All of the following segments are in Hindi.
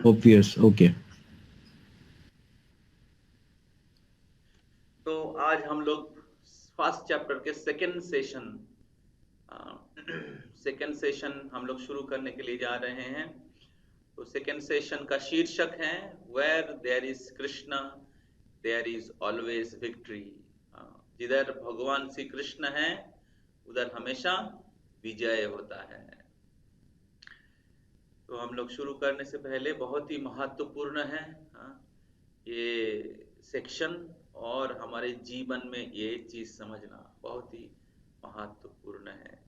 obvious. Okay. तो आज हम लोग फर्स्ट चैप्टर के सेकंड सेशन सेकंड सेशन हम लोग शुरू करने के लिए जा रहे हैं। तो सेकंड सेशन का शीर्षक है where there is Krishna there is always victory. जिधर भगवान श्री कृष्ण है उधर हमेशा विजय होता है। तो हम लोग शुरू करने से पहले बहुत ही महत्वपूर्ण है ये सेक्शन, और हमारे जीवन में ये चीज समझना बहुत ही महत्वपूर्ण है।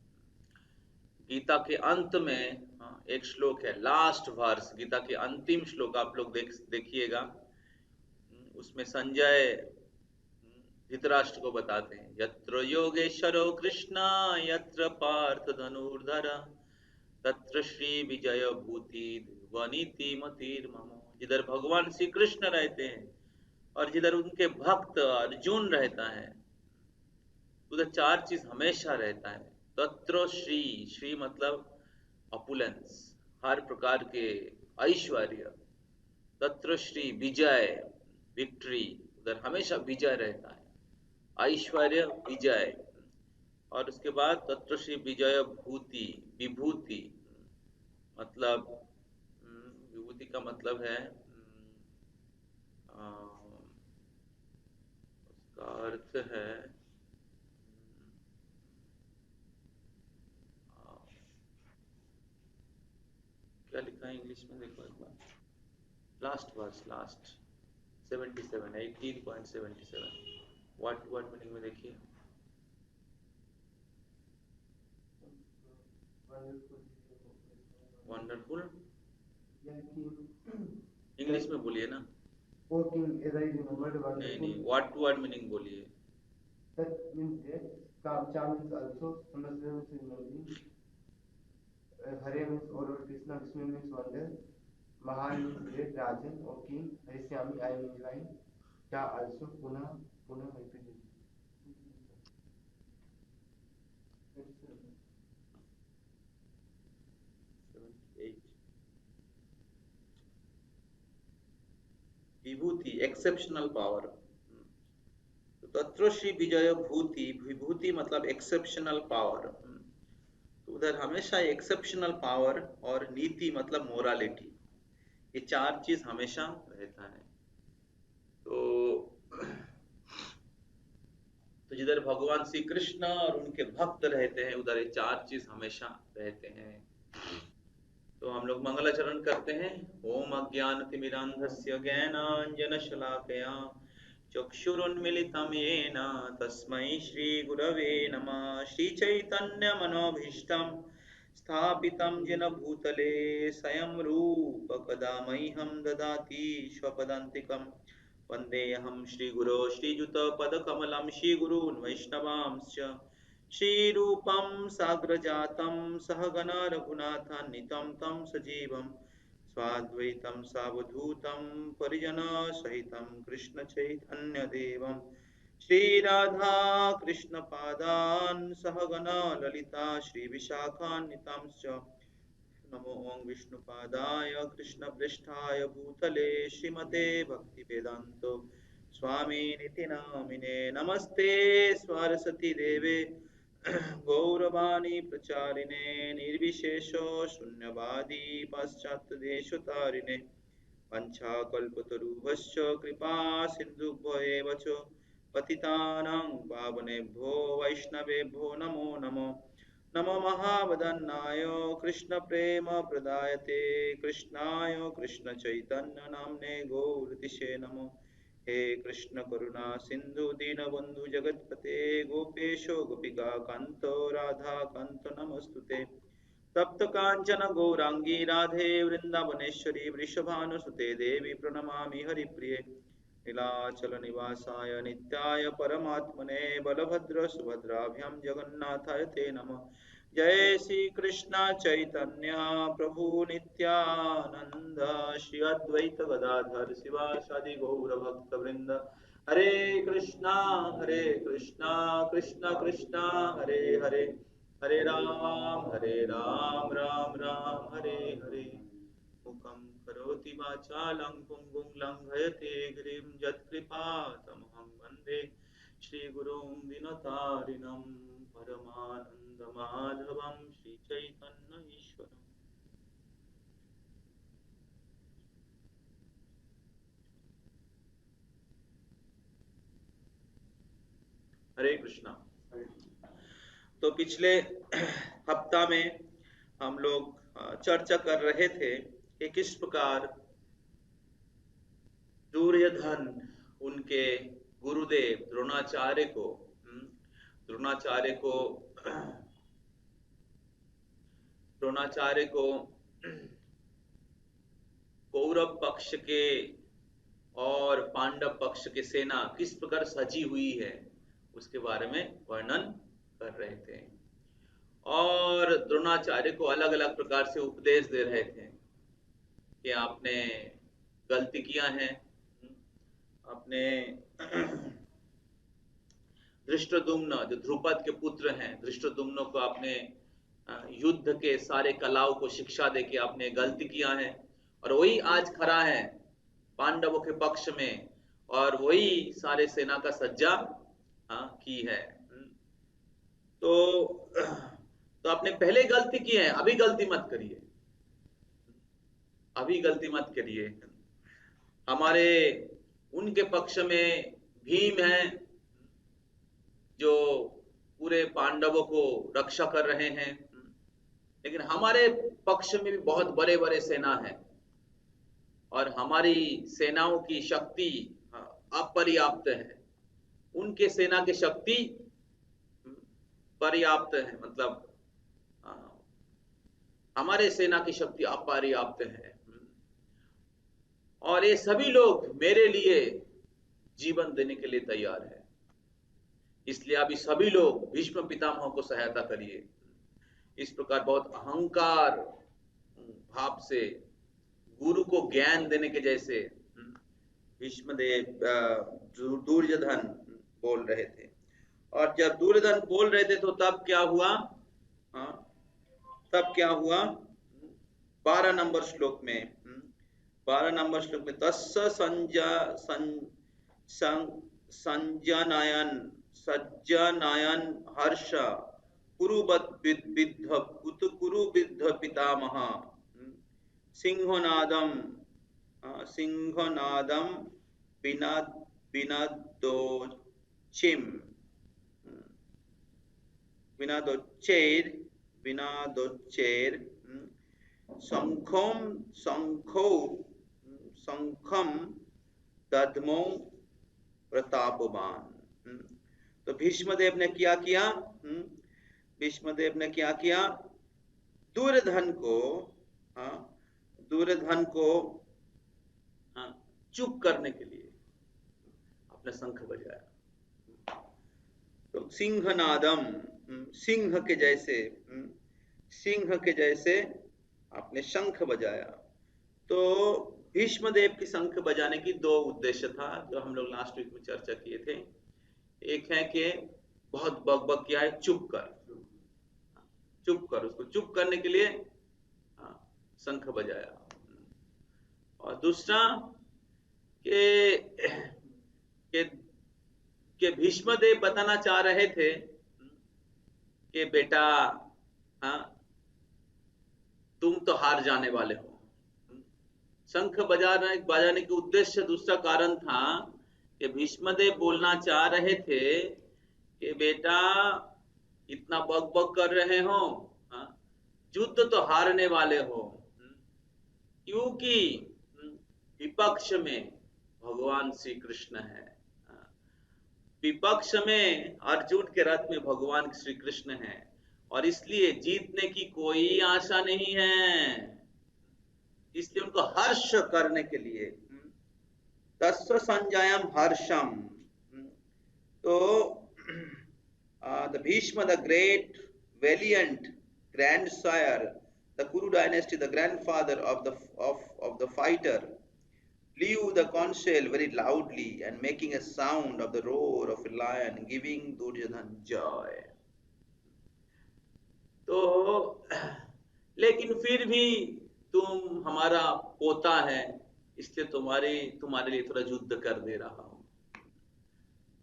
गीता के अंत में एक श्लोक है, लास्ट वर्स, गीता के अंतिम श्लोक आप लोग देखिएगा। उसमें संजय धृतराष्ट्र को बताते हैं, यत्र योगेश्वरो कृष्ण यत्र पार्थ धनुर्धर तत्र श्री विजय भूति ध्रुवनीति मतिर्मम। जिधर भगवान श्री कृष्ण रहते हैं और जिधर उनके भक्त अर्जुन रहता है उधर चार चीज हमेशा रहता है। तत्र श्री, श्री मतलब अपुलेंस, हर प्रकार के ऐश्वर्य। तत्र श्री विजय, विक्ट्री, उधर हमेशा विजय रहता है, ऐश्वर्य विजय। और उसके बाद तत्र श्री विजय भूति, विभूति मतलब विभूति का मतलब है उसका अर्थ है क्या लिखा है इंग्लिश में, देखो एक बार, last verse, last 77, 18.77, what word meaning में देखिए। वंडरफुल इंग्लिश में बोलिए ना। O king, as I remembered, नहीं wonderful. नहीं, व्हाट वर्ड मीनिंग बोलिए। That means that. Kamcha means also. Samasya means imagine. Hare means or Krishna. Vishnu means wonder. Mahan means great. Rajan or king. Harishyami, I am enjoying. Cha also. Puna, Puna, repeat. 78 Vibhuti, exceptional power. तो तत्र श्री विजय भूति, विभूति मतलब एक्सेप्शनल पावर। तो उधर हमेशा एक्सेप्शनल पावर, और नीति मतलब मोरालिटी, ये चार चीज हमेशा रहता है। तो तो जिधर भगवान श्री कृष्ण और उनके भक्त रहते हैं उधर ये चार चीज हमेशा रहते हैं। तो हम लोग मंगलाचरण करते हैं। ओम अज्ञानतिमिरान्धस्य ज्ञानाञ्जनशलाकया चक्षुरुन्मिलितं येन तस्मै श्रीगुरवे नमः। श्रीचैतन्यमनोभीष्टं स्थापितं येन भूतले स्वयं रूप कदा मह्यं ददाति स्वपदान्तिकम्। वन्देऽहं श्रीगुरो श्रीयुतपदकमलं श्रीगुरून् वैष्णवांश्च श्रीरूपं साग्रजातं सहगण रघुनाथान्वितं तं सजीवं स्वाद्वैतं सावधूतं परिजनसहितं कृष्णचैतन्यदेवं श्रीराधा कृष्णपादान् सहगण ललिता श्रीविशाखान्वितांश्च। नमो ओं विष्णुपादाय कृष्णपृष्ठाय भूतले श्रीमते भक्तिवेदान्तो स्वामिनिति नामिने। नमस्ते सरस्वती देवे गौरवाणी प्रचारिणे निर्विशेषो शून्यवादी पाश्चात्यदेशतारिणे। वंशाकल्पतरुभ्यश्च कृपा सिन्धुभ्यो च पतितानां पावनेभ्यो वैष्णवेभ्यो नमो नमो। नमो महावदन्नाय कृष्णप्रेमप्रदायते कृष्णाय कृष्णचैतन्यनाम्ने गौरतिशे नमो। हे कृष्ण करुणा सिन्धु दीनबन्धु जगत्पते गोपेशो गोपिका कान्त राधा कान्त नमस्तुते। तप्त कांचन गौरांगी राधे वृंदावनेश्वरी वृषभानुसुते देवी प्रणमामि हरिप्रिये। नीलाचल निवासाय नित्याय परमात्मने बलभद्र सुभद्राभ्यां जगन्नाथाय ते नमः। जय श्री कृष्ण चैतन्य प्रभु नित्यानंद श्री अद्वैत गदाधर शिवासादि गौर भक्त वृंद। हरे कृष्णा कृष्णा कृष्णा हरे हरे, हरे राम राम राम हरे हरे। मुखं करोति करोति वाचालं पुंगुं लंघयते गिरिं यत्कृपातमहं वन्दे श्रीगुरुं दीनतारिणं परमानन्दमाधवं श्रीचैतन्य ईश्वरम्। हरे कृष्णा। तो पिछले हफ्ता में हम लोग चर्चा कर रहे थे कि किस प्रकार दुर्योधन उनके गुरुदेव द्रोणाचार्य को कौरव पक्ष के और पांडव पक्ष के सेना किस प्रकार सजी हुई है उसके बारे में वर्णन कर रहे थे और द्रोणाचार्य को अलग अलग प्रकार से उपदेश दे रहे थे कि आपने गलती किया है, अपने धृष्टद्युम्न जो ध्रुपद के पुत्र हैं धृष्टद्युम्न को आपने युद्ध के सारे कलाओं को शिक्षा देके आपने गलती किया है और वही आज खड़ा है पांडवों के पक्ष में और वही सारे सेना का सज्जा की है। तो आपने पहले गलती की है, अभी गलती मत करिए। हमारे उनके पक्ष में भीम है जो पूरे पांडवों को रक्षा कर रहे हैं, लेकिन हमारे पक्ष में भी बहुत बड़े बड़े सेना है और हमारी सेनाओं की शक्ति अपर्याप्त है, उनके सेना की शक्ति पर्याप्त है, मतलब हमारे सेना की शक्ति अपर्याप्त है और ये सभी लोग मेरे लिए जीवन देने के लिए तैयार है। इसलिए अभी सभी लोग भीष्म पितामह को सहायता करिए। इस प्रकार बहुत अहंकार भाव से गुरु को ज्ञान देने के जैसे भीष्मदेव दुर्योधन बोल रहे थे और जब दुर्योधन बोल रहे थे तो तब क्या हुआ 12 नंबर श्लोक में तस्य सज्जनायन हर्ष कुरुबिद्ध पितामह सिंहनादम विनादोच्चैर शंखम दध्मो प्रतापवान। तो भीष्मदेव ने क्या किया दुर्योधन को चुप करने के लिए अपने शंख बजाया। तो सिंहनादम सिंह के जैसे आपने शंख बजाया। तो भीष्मदेव की शंख बजाने की दो उद्देश्य था जो हम लोग लास्ट वीक में चर्चा किए थे। एक है कि बहुत बकबक किया है, चुप कर, उसको चुप करने के लिए शंख बजाया। और दूसरा कि भीष्मदेव बताना चाह रहे थे कि बेटा तुम तो हार जाने वाले हो। शंख बजाने के उद्देश्य दूसरा कारण था कि भीष्मदेव बोलना चाह रहे थे कि बेटा इतना बकबक कर रहे हो, युद्ध तो हारने वाले हो, क्योंकि विपक्ष में भगवान श्री कृष्ण है, विपक्ष में अर्जुन के रथ में भगवान श्री कृष्ण है और इसलिए जीतने की कोई आशा नहीं है। इसलिए उनको हर्ष करने के लिए तस्य संजयम हर्षम। तो the Bhishma, the great valiant grandsire, the Kuru dynasty, the grandfather of the fighter, blew the conch shell very loudly and making a sound of the roar of a lion, giving Duryodhan joy. तो लेकिन फिर भी तुम हमारा पोता है, इसलिए तुम्हारे लिए थोड़ा युद्ध कर दे रहा हूं।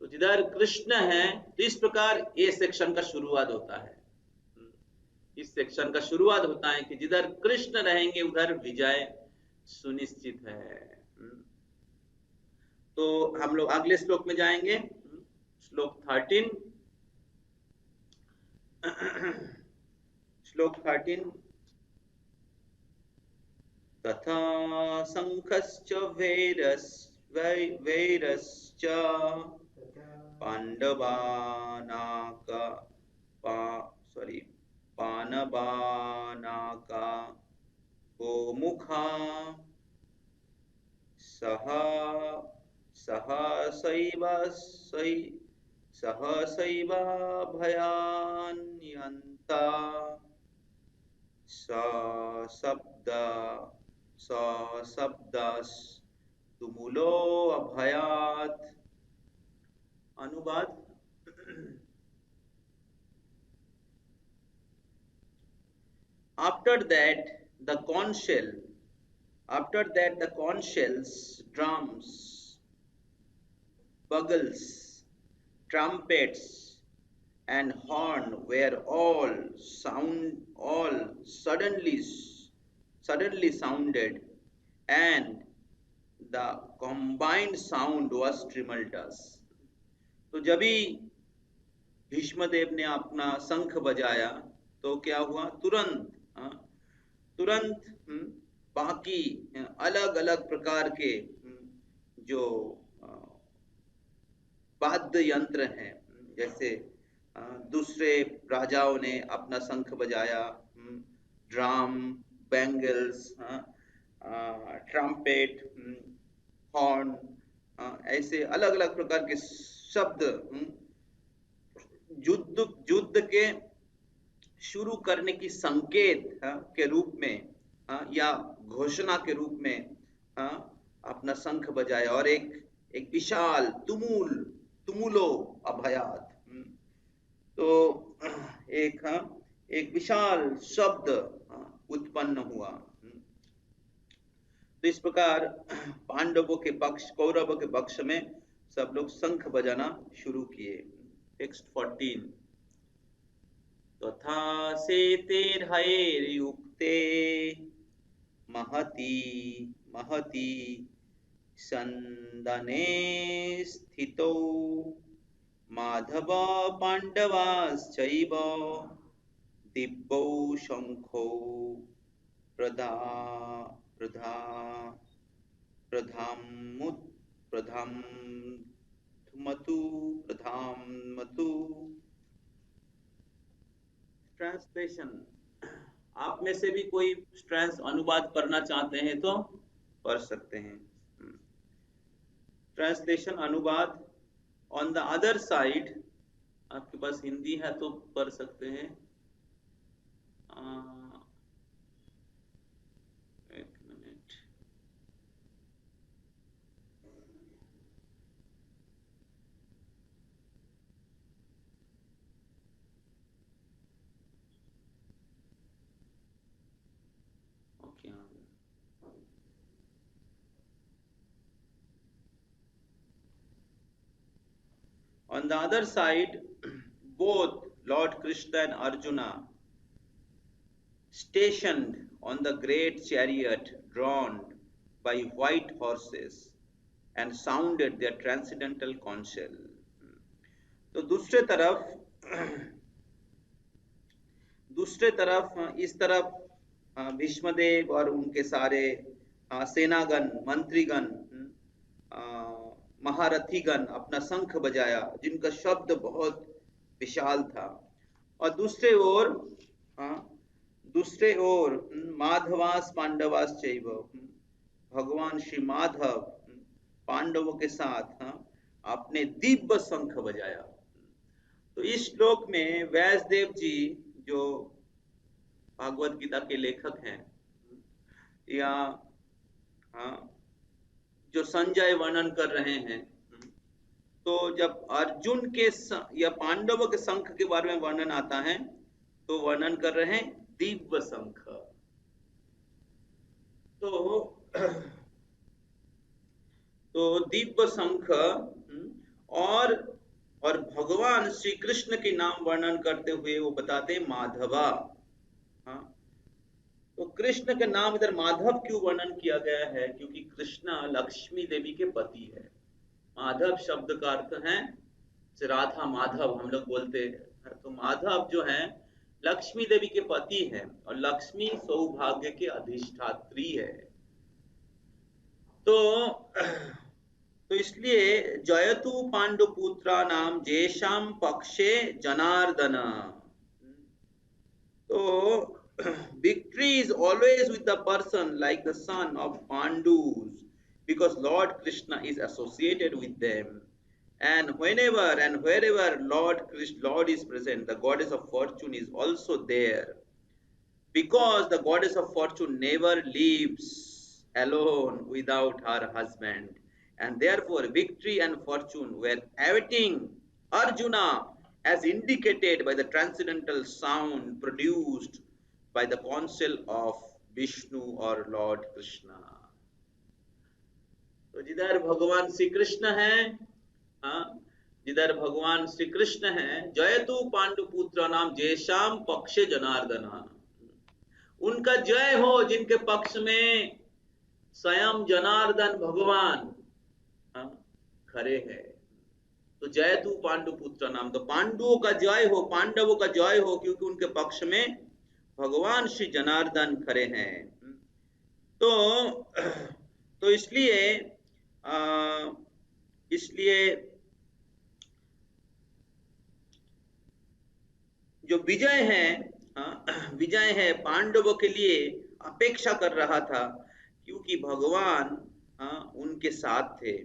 तो जिधर कृष्ण है, तो इस प्रकार ये सेक्शन का शुरुआत होता है। इस सेक्शन का शुरुआत होता है कि जिधर कृष्ण रहेंगे उधर विजय सुनिश्चित है। तो हम लोग अगले श्लोक में जाएंगे, श्लोक 13। श्लोक 13। तथा शंखश्च वैरश्च पानबानाका गोमुखा सहसैवाभयान्यन्ता सशब्दस्तुमुलो अभयात्। अनुवाद। After that the conch shells, drums, bugles, trumpets and horn were all suddenly sounded, and the combined sound was tremendous. तो जब ही भीष्मदेव ने अपना शंख बजाया तो क्या हुआ, तुरंत बाकी अलग अलग प्रकार के जो वाद्य यंत्र हैं, जैसे दूसरे राजाओं ने अपना शंख बजाया, ड्रम, बैंगल्स, ट्रम्पेट, हॉर्न, ऐसे अलग अलग प्रकार के शब्द युद्ध के शुरू करने की संकेत के रूप में या घोषणा के रूप में अपना शंख बजाया, और एक विशाल तुमुलो अभयात, तो एक विशाल शब्द उत्पन्न हुआ। तो इस प्रकार पांडवों के पक्ष, कौरवों के पक्ष में सब लोग शंख बजाना शुरू किए। टेक्स्ट 14। तथा सेतेर्हयैर्युक्ते महती सन्दने स्थितौ माधव पाण्डवाश्चैव दिव्यौ शंखौ प्रधामतु। ट्रांसलेशन। आप में से भी कोई अनुवाद करना चाहते हैं तो कर सकते हैं। ट्रांसलेशन, अनुवाद। ऑन द अदर साइड, आपके पास हिंदी है तो कर सकते हैं। एक minute. Okay, on the other side, both Lord Krishna and Arjuna stationed on the great chariot drawn by white horses and sounded their transcendental conch shell. तो दूसरे तरफ इस तरफ भीष्मदेव और उनके सारे सेनागण, मंत्रीगण, महारथीगण अपना शंख बजाया, जिनका शब्द बहुत विशाल था। और दूसरे ओर माधवास पांडवास चैव, भगवान श्री माधव पांडवों के साथ अपने दिव्य शंख बजाया। तो इस श्लोक में व्यासदेव जी, जो भागवत गीता के लेखक हैं, या जो संजय वर्णन कर रहे हैं, तो जब अर्जुन के या पांडवों के शंख के बारे में वर्णन आता है तो वर्णन कर रहे हैं दिव्य शंख। तो दिव्य शंख और और भगवान श्री कृष्ण के नाम वर्णन करते हुए वो बताते माधवा। हाँ, तो कृष्ण का नाम इधर माधव क्यों वर्णन किया गया है? क्योंकि कृष्ण लक्ष्मी देवी के पति है। माधव शब्द का अर्थ है राधा माधव, हम लोग बोलते हैं। तो माधव जो है लक्ष्मी देवी के पति है, और लक्ष्मी सौभाग्य के अधिष्ठात्री है। तो इसलिए जयतु पांडुपुत्रा नाम जेशाम पक्षे जनार्दन। तो victory is always with the person like the son of Pandus, because Lord Krishna is associated with them. And whenever and wherever Lord is present, the goddess of fortune is also there, because the goddess of fortune never lives alone without her husband. And therefore victory and fortune were awaiting Arjuna, as indicated by the transcendental sound produced by the counsel of Vishnu or Lord Krishna. तो जिधर भगवान श्री कृष्ण है, जिधर भगवान श्री कृष्ण है, जयतु पांडुपुत्र नाम जयशाम पक्षे जनार्दन, उनका जय हो जिनके पक्ष में स्वयं जनार्दन भगवान खड़े हैं। तो जयतु पांडुपुत्र नाम, तो पांडवों का जय हो, पांडवों का जय हो, क्योंकि उनके पक्ष में भगवान श्री जनार्दन खड़े हैं। तो इसलिए जो विजय है पांडवों के लिए अपेक्षा कर रहा था, क्योंकि भगवान उनके साथ थे।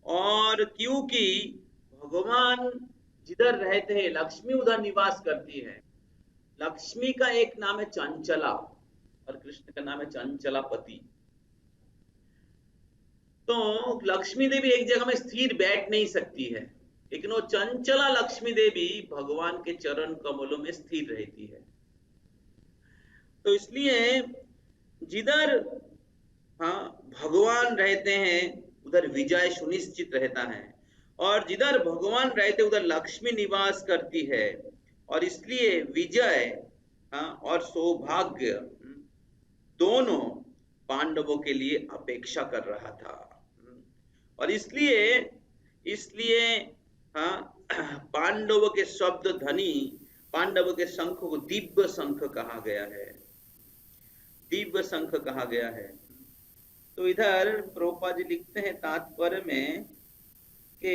और क्योंकि भगवान जिधर रहते हैं लक्ष्मी उधर निवास करती है। लक्ष्मी का एक नाम है चंचला और कृष्ण का नाम है चंचलापति। तो लक्ष्मी देवी एक जगह में स्थिर बैठ नहीं सकती है, लेकिन वो चंचला लक्ष्मी देवी भगवान के चरण कमलों में स्थिर रहती है। तो इसलिए जिधर भगवान रहते हैं उधर विजय सुनिश्चित रहता है, और जिधर भगवान रहते उधर लक्ष्मी निवास करती है, और इसलिए विजय और सौभाग्य दोनों पांडवों के लिए अपेक्षा कर रहा था। और इसलिए पांडवों के शब्द धनी, पांडवों के शंख को दिव्य शंख कहा गया है, दिव्य शंख कहा गया है। तो इधर प्रभुपाद जी लिखते हैं तात्पर्य में कि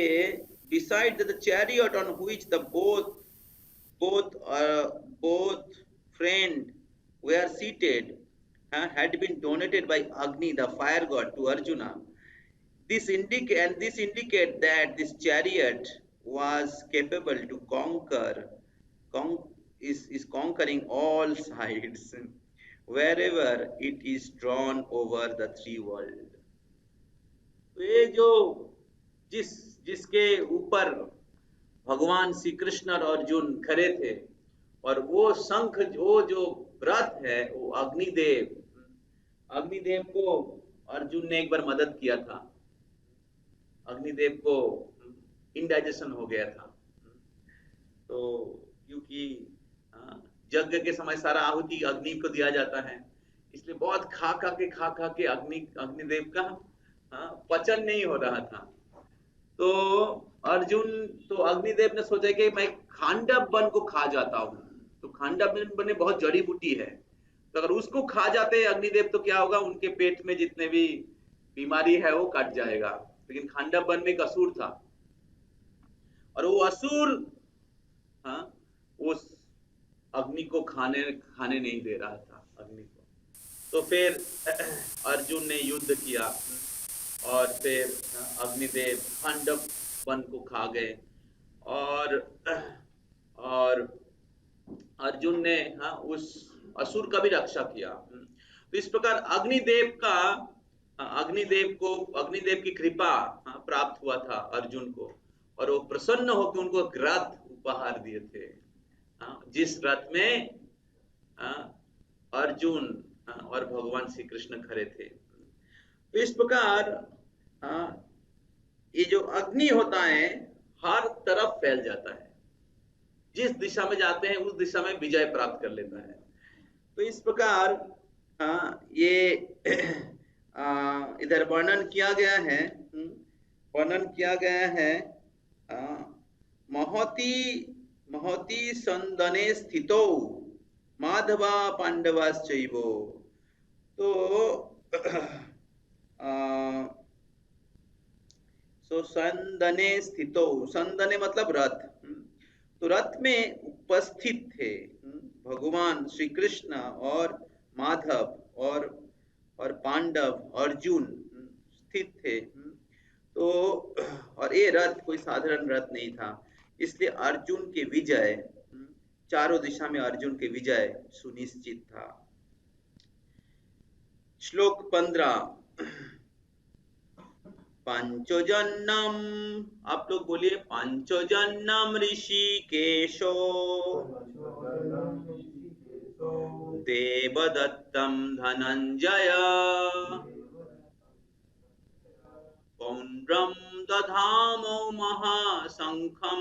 beside the chariot on which the both friend were seated had been donated by Agni, the fire god, to Arjuna. This indicate that this chariot was capable to conquering all sides wherever it is drawn over the three world. ये जो जिसके ऊपर भगवान श्री कृष्ण और अर्जुन खड़े थे, और वो शंख, वो जो रथ है, वो अग्निदेव को अर्जुन ने एक बार मदद किया था। अग्निदेव को इंडाइजेशन हो गया था, तो क्योंकि यज्ञ के समय सारा आहुति अग्नि को दिया जाता है, इसलिए बहुत खा के अग्निदेव का पचन नहीं हो रहा था। तो अग्निदेव ने सोचा कि मैं खांडव वन को खा जाता हूँ। तो खांडव वन में बहुत जड़ी बूटी है, तो अगर उसको खा जाते अग्निदेव तो क्या होगा, उनके पेट में जितने भी बीमारी है वो कट जाएगा। लेकिन खांडव वन में एक असुर था, और वो असुर उस अग्नि को खाने नहीं दे रहा था अग्नि को। तो फिर अर्जुन ने युद्ध किया, और फिर अग्निदेव खांडव वन को खा गए, और अर्जुन ने उस असुर का भी रक्षा किया। तो इस प्रकार अग्निदेव की कृपा प्राप्त हुआ था अर्जुन को, और वो प्रसन्न होकर उनको एक रथ उपहार दिए थे, जिस रथ में अर्जुन और भगवान श्री कृष्ण खड़े थे। तो इस प्रकार ये जो अग्नि होता है हर तरफ फैल जाता है, जिस दिशा में जाते हैं उस दिशा में विजय प्राप्त कर लेता है। तो इस प्रकार ये इधर वर्णन किया गया है, महती महती संदने स्थितो माधवा पांडवाश्चैव। तो संदने स्थितो, संदने मतलब रथ, तो रथ में उपस्थित थे भगवान श्री कृष्ण और माधव और पांडव अर्जुन स्थित थे। तो और ये रथ कोई साधारण रथ नहीं था, इसलिए अर्जुन के विजय, चारों दिशा में अर्जुन के विजय सुनिश्चित था। श्लोक 15, पंचजन्यम, आप लोग बोलिए पंचजन्यम ऋषिकेशो देवदत्तम धनंजय पौंड्रम दधामो महाशंखम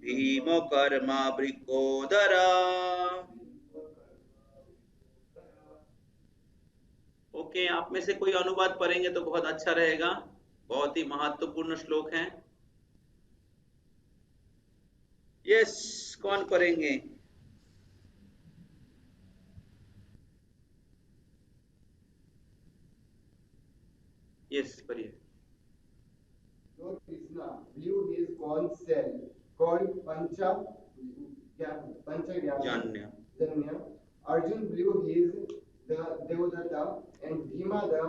भीम कर्मा वृकोदरा। ओके, आप में से कोई अनुवाद पढ़ेंगे तो बहुत अच्छा रहेगा, बहुत ही महत्वपूर्ण श्लोक है। यस, कौन पढ़ेंगे? यस, पढ़िए। Lord Krishna blew his corn shell called Janya. Arjun blew his the Devadatta, and Bhima the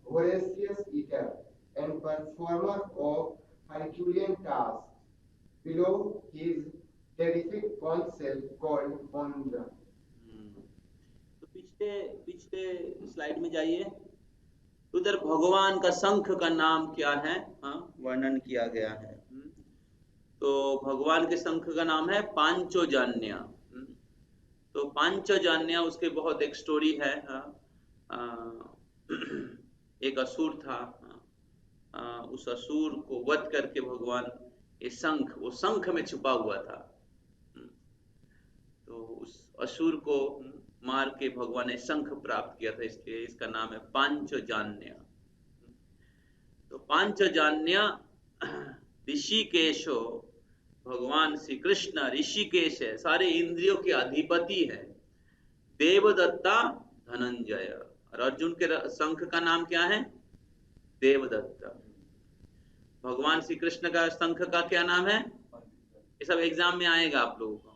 voracious eater and performer of Herculean tasks below his terrific corn shell called Pondra. तो पिछले स्लाइड में जाइए, उधर भगवान का शंख का नाम क्या है वर्णन किया गया है। तो भगवान के शंख का नाम है पांचोजन्य। तो पांचोजन्य, उसके बहुत एक स्टोरी है। एक असुर था, उस असुर को वध करके भगवान ये शंख, वो शंख में छुपा हुआ था, तो उस असुर को मार के भगवान ने शंख प्राप्त किया था, इसलिए इसका नाम है पांचजन्य। तो पांचजन्य ऋषिकेशो, भगवान श्री कृष्ण ऋषिकेश है, सारे इंद्रियों के अधिपति है। देवदत्ता धनंजय, और अर्जुन के शंख का नाम क्या है? देवदत्ता। भगवान श्री कृष्ण का शंख का क्या नाम है? ये सब एग्जाम में आएगा आप लोगों को।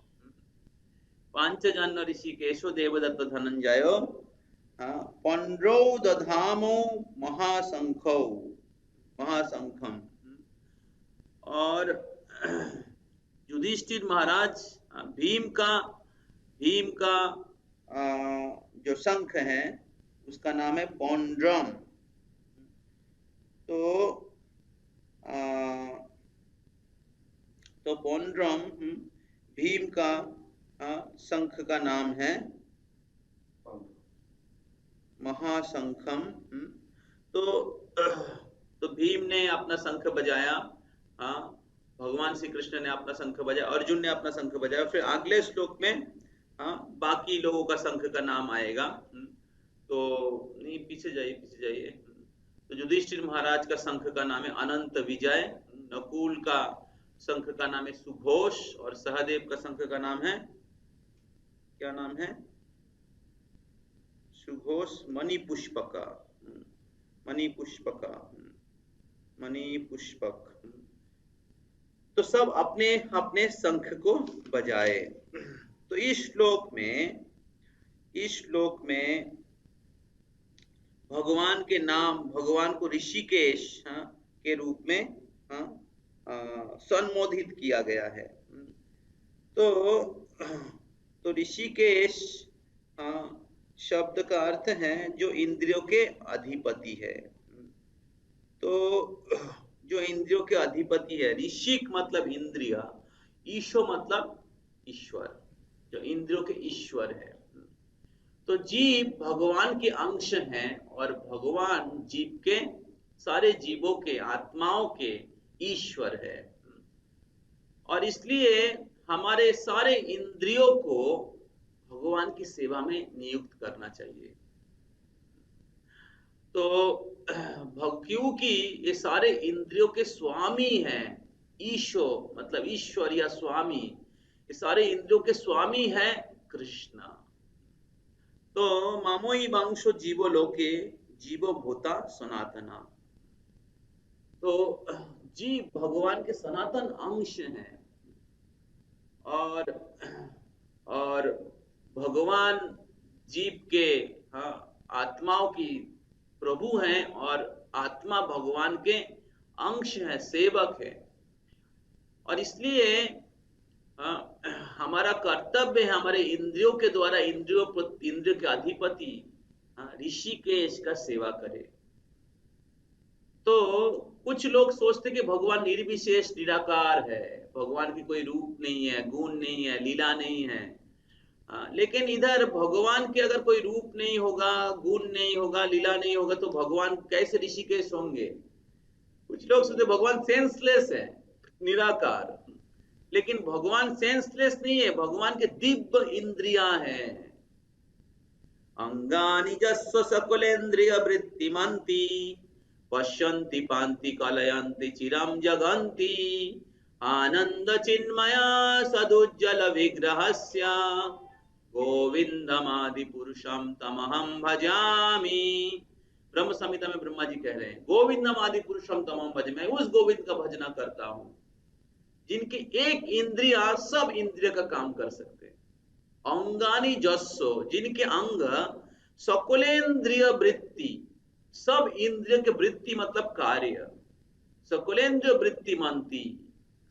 पांचजन्य ऋषिकेशो देवदत्त धनंजयो पंड्रौ दधामो महाशंखम। और युधिष्ठिर महाराज भीम का जो शंख है उसका नाम है पौंड्रम। तो पौंड्रम भीम का शंख का नाम है महाशंखम। तो भीम ने अपना शंख बजाया, भगवान श्री कृष्ण ने अपना शंख बजाया, अर्जुन ने अपना शंख बजाया। फिर अगले श्लोक में बाकी लोगों का शंख का नाम आएगा। तो नहीं, पीछे जाइए। तो युधिष्ठिर महाराज का शंख का नाम है अनंत विजय, नकुल का शंख का नाम है सुघोष, और सहदेव का शंख का नाम है, क्या नाम है? सुघोष मणिपुष्पक। तो सब अपने अपने शंख को बजाए। तो इस श्लोक में भगवान के नाम, भगवान को ऋषिकेश के रूप में संबोधित किया गया है। तो ऋषिकेश शब्द का अर्थ है जो इंद्रियों के अधिपति है। तो जो इंद्रियों के अधिपति है, ऋषिक मतलब इंद्रिया, ईशो मतलब ईश्वर। जो इंद्रियों के ईश्वर है। तो जीव भगवान के अंश हैं और भगवान जीव के, सारे जीवों के, आत्माओं के ईश्वर है। और इसलिए हमारे सारे इंद्रियों को भगवान की सेवा में नियुक्त करना चाहिए। तो क्योंकि ये सारे इंद्रियों के स्वामी हैं, ईशो मतलब ईश्वर या स्वामी, ये सारे इंद्रियों के स्वामी हैं कृष्ण। तो मामोई वंशो जीवो लोके जीवो भूता सनातना। तो जीव भगवान के सनातन अंश हैं और भगवान जीव के, हाँ, आत्माओं की प्रभु हैं और आत्मा भगवान के अंश है, सेवक है। और इसलिए हमारा कर्तव्य है हमारे इंद्रियों के द्वारा इंद्रियों के अधिपति ऋषिकेश का सेवा करे। तो कुछ लोग सोचते कि भगवान निर्विशेष निराकार है, भगवान की कोई रूप नहीं है, गुण नहीं है, लीला नहीं है। लेकिन इधर भगवान के अगर कोई रूप नहीं होगा, गुण नहीं होगा, लीला नहीं होगा, तो भगवान कैसे ऋषिकेश होंगे? कुछ लोग सोचते भगवान सेंसलेस है, निराकार, लेकिन भगवान सेंसलेस नहीं है, भगवान के दिव्य इंद्रियां हैं। अंगानि जस्व सकलेन्द्रिय वृत्तिमन्ति पश्यन्ति पान्ति कलयन्ति चिरं जगन्ति आनंद चिन्मया सदुज्जल विग्रहस्य गोविंदमादि पुरुषम तमहं भजामि। ब्रह्म संहिता में ब्रह्मा जी कह रहे हैं, गोविंदमादि पुरुषम तमहं भजामि, मैं उस गोविंद का भजना करता हूं जिनकी एक इंद्रिया सब इंद्रिय का काम कर सकते हैं। अंगानी जस्सो, जिनके अंग सकलेन्द्रिय वृत्ति, सब इंद्रिय के वृत्ति मतलब कार्य, सकलेन्द्रिय वृत्ति मानती,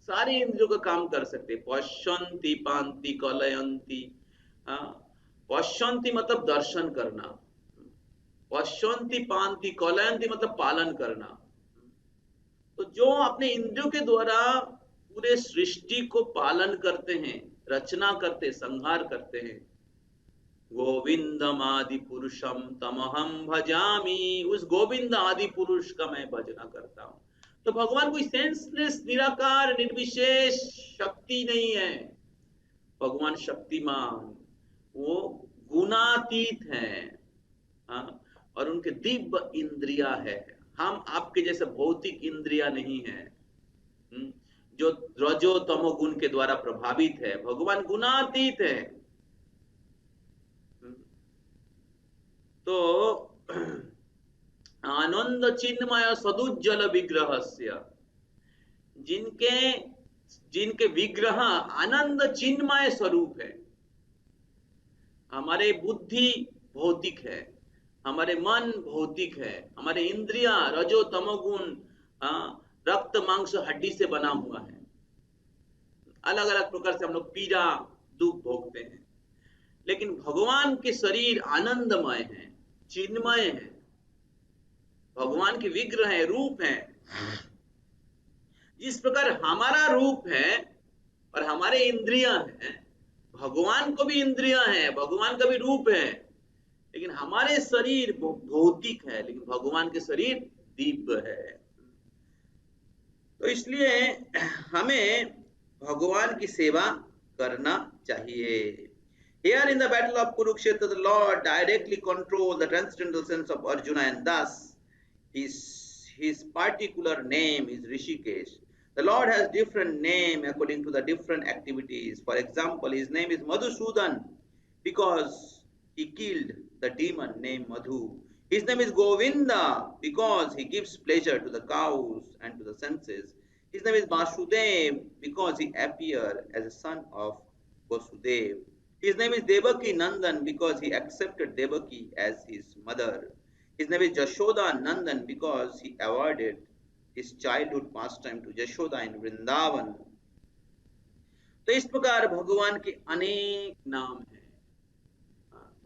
सारे इंद्रियों का काम कर सकते। पश्यन्ति पान्ति कलयन्ति, पश्यन्ति मतलब दर्शन करना, पश्यन्ति पान्ति कलयन्ति मतलब पालन करना। तो जो अपने इंद्रियों के द्वारा पूरे सृष्टि को पालन करते हैं, रचना करते, संहार करते हैं, गोविंदम आदि पुरुषम तमहं भजामि, उस गोविंद आदि पुरुष का मैं भजना करता हूं। तो भगवान कोई सेंसलेस निराकार निर्विशेष शक्ति नहीं है, भगवान शक्तिमान, वो गुणातीत हैं, और उनके दिव्य इंद्रिया है। हम आपके जैसे भौतिक इंद्रिया नहीं है जो रजो तमो गुण के द्वारा प्रभावित है, भगवान गुणातीत है। तो आनंद चिन्मय सदुज्जल विग्रहस्य, जिनके विग्रह आनंद चिन्मय स्वरूप है। हमारे बुद्धि भौतिक है, हमारे मन भौतिक है, हमारे इंद्रिया रजो तमोगुण रक्त मांस हड्डी से बना हुआ है, अलग अलग प्रकार से हम लोग पीड़ा दुख भोगते हैं। लेकिन भगवान के शरीर आनंदमय है, चिन्मय है, भगवान के विग्रह है, रूप है। जिस प्रकार हमारा रूप है और हमारे इंद्रियां हैं, भगवान को भी इंद्रियां हैं, भगवान का भी रूप है, लेकिन हमारे शरीर भौतिक है, लेकिन भगवान के शरीर दिव्य है। तो इसलिए हमें भगवान की सेवा करना चाहिए। Here in the battle of Kurukshetra, the Lord directly controlled the transcendental sense of Arjuna, and thus his particular name is Rishikesh. The Lord has different name according to the different activities. For example, his name is Madhusudan because he killed the demon named Madhu. His name is Govinda because he gives pleasure to the cows and to the senses. His name is Vasudev because he appeared as a son of Vasudev. His name is Devaki Nandan because he accepted Devaki as his mother. His name is Jashoda Nandan because he awarded his childhood pastime to Jashoda in Vrindavan. तो इस प्रकार भगवान के अनेक नाम हैं,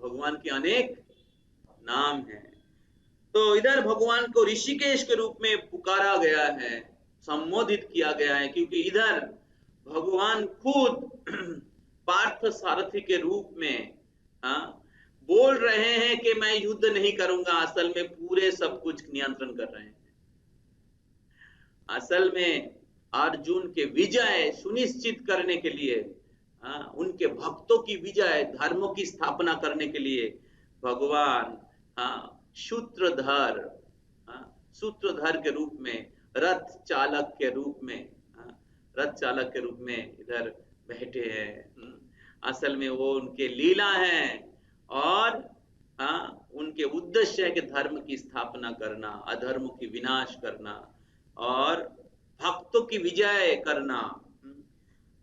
भगवान के अनेक नाम हैं। तो इधर भगवान को ऋषिकेश के रूप में पुकारा गया है, संबोधित किया गया है, क्योंकि इधर भगवान खुद पार्थ सारथी के रूप में बोल रहे हैं कि मैं युद्ध नहीं करूंगा, असल में पूरे सब कुछ नियंत्रण कर रहे हैं। असल में अर्जुन के विजय सुनिश्चित करने के लिए, उनके भक्तों की विजय, धर्मों की स्थापना करने के लिए भगवान सूत्रधर के रूप में, रथ चालक के रूप में इधर बैठे हैं। असल में वो उनके लीला है और उनके उद्देश्य है कि धर्म की स्थापना करना, अधर्म की विनाश करना और भक्तों की विजय करना।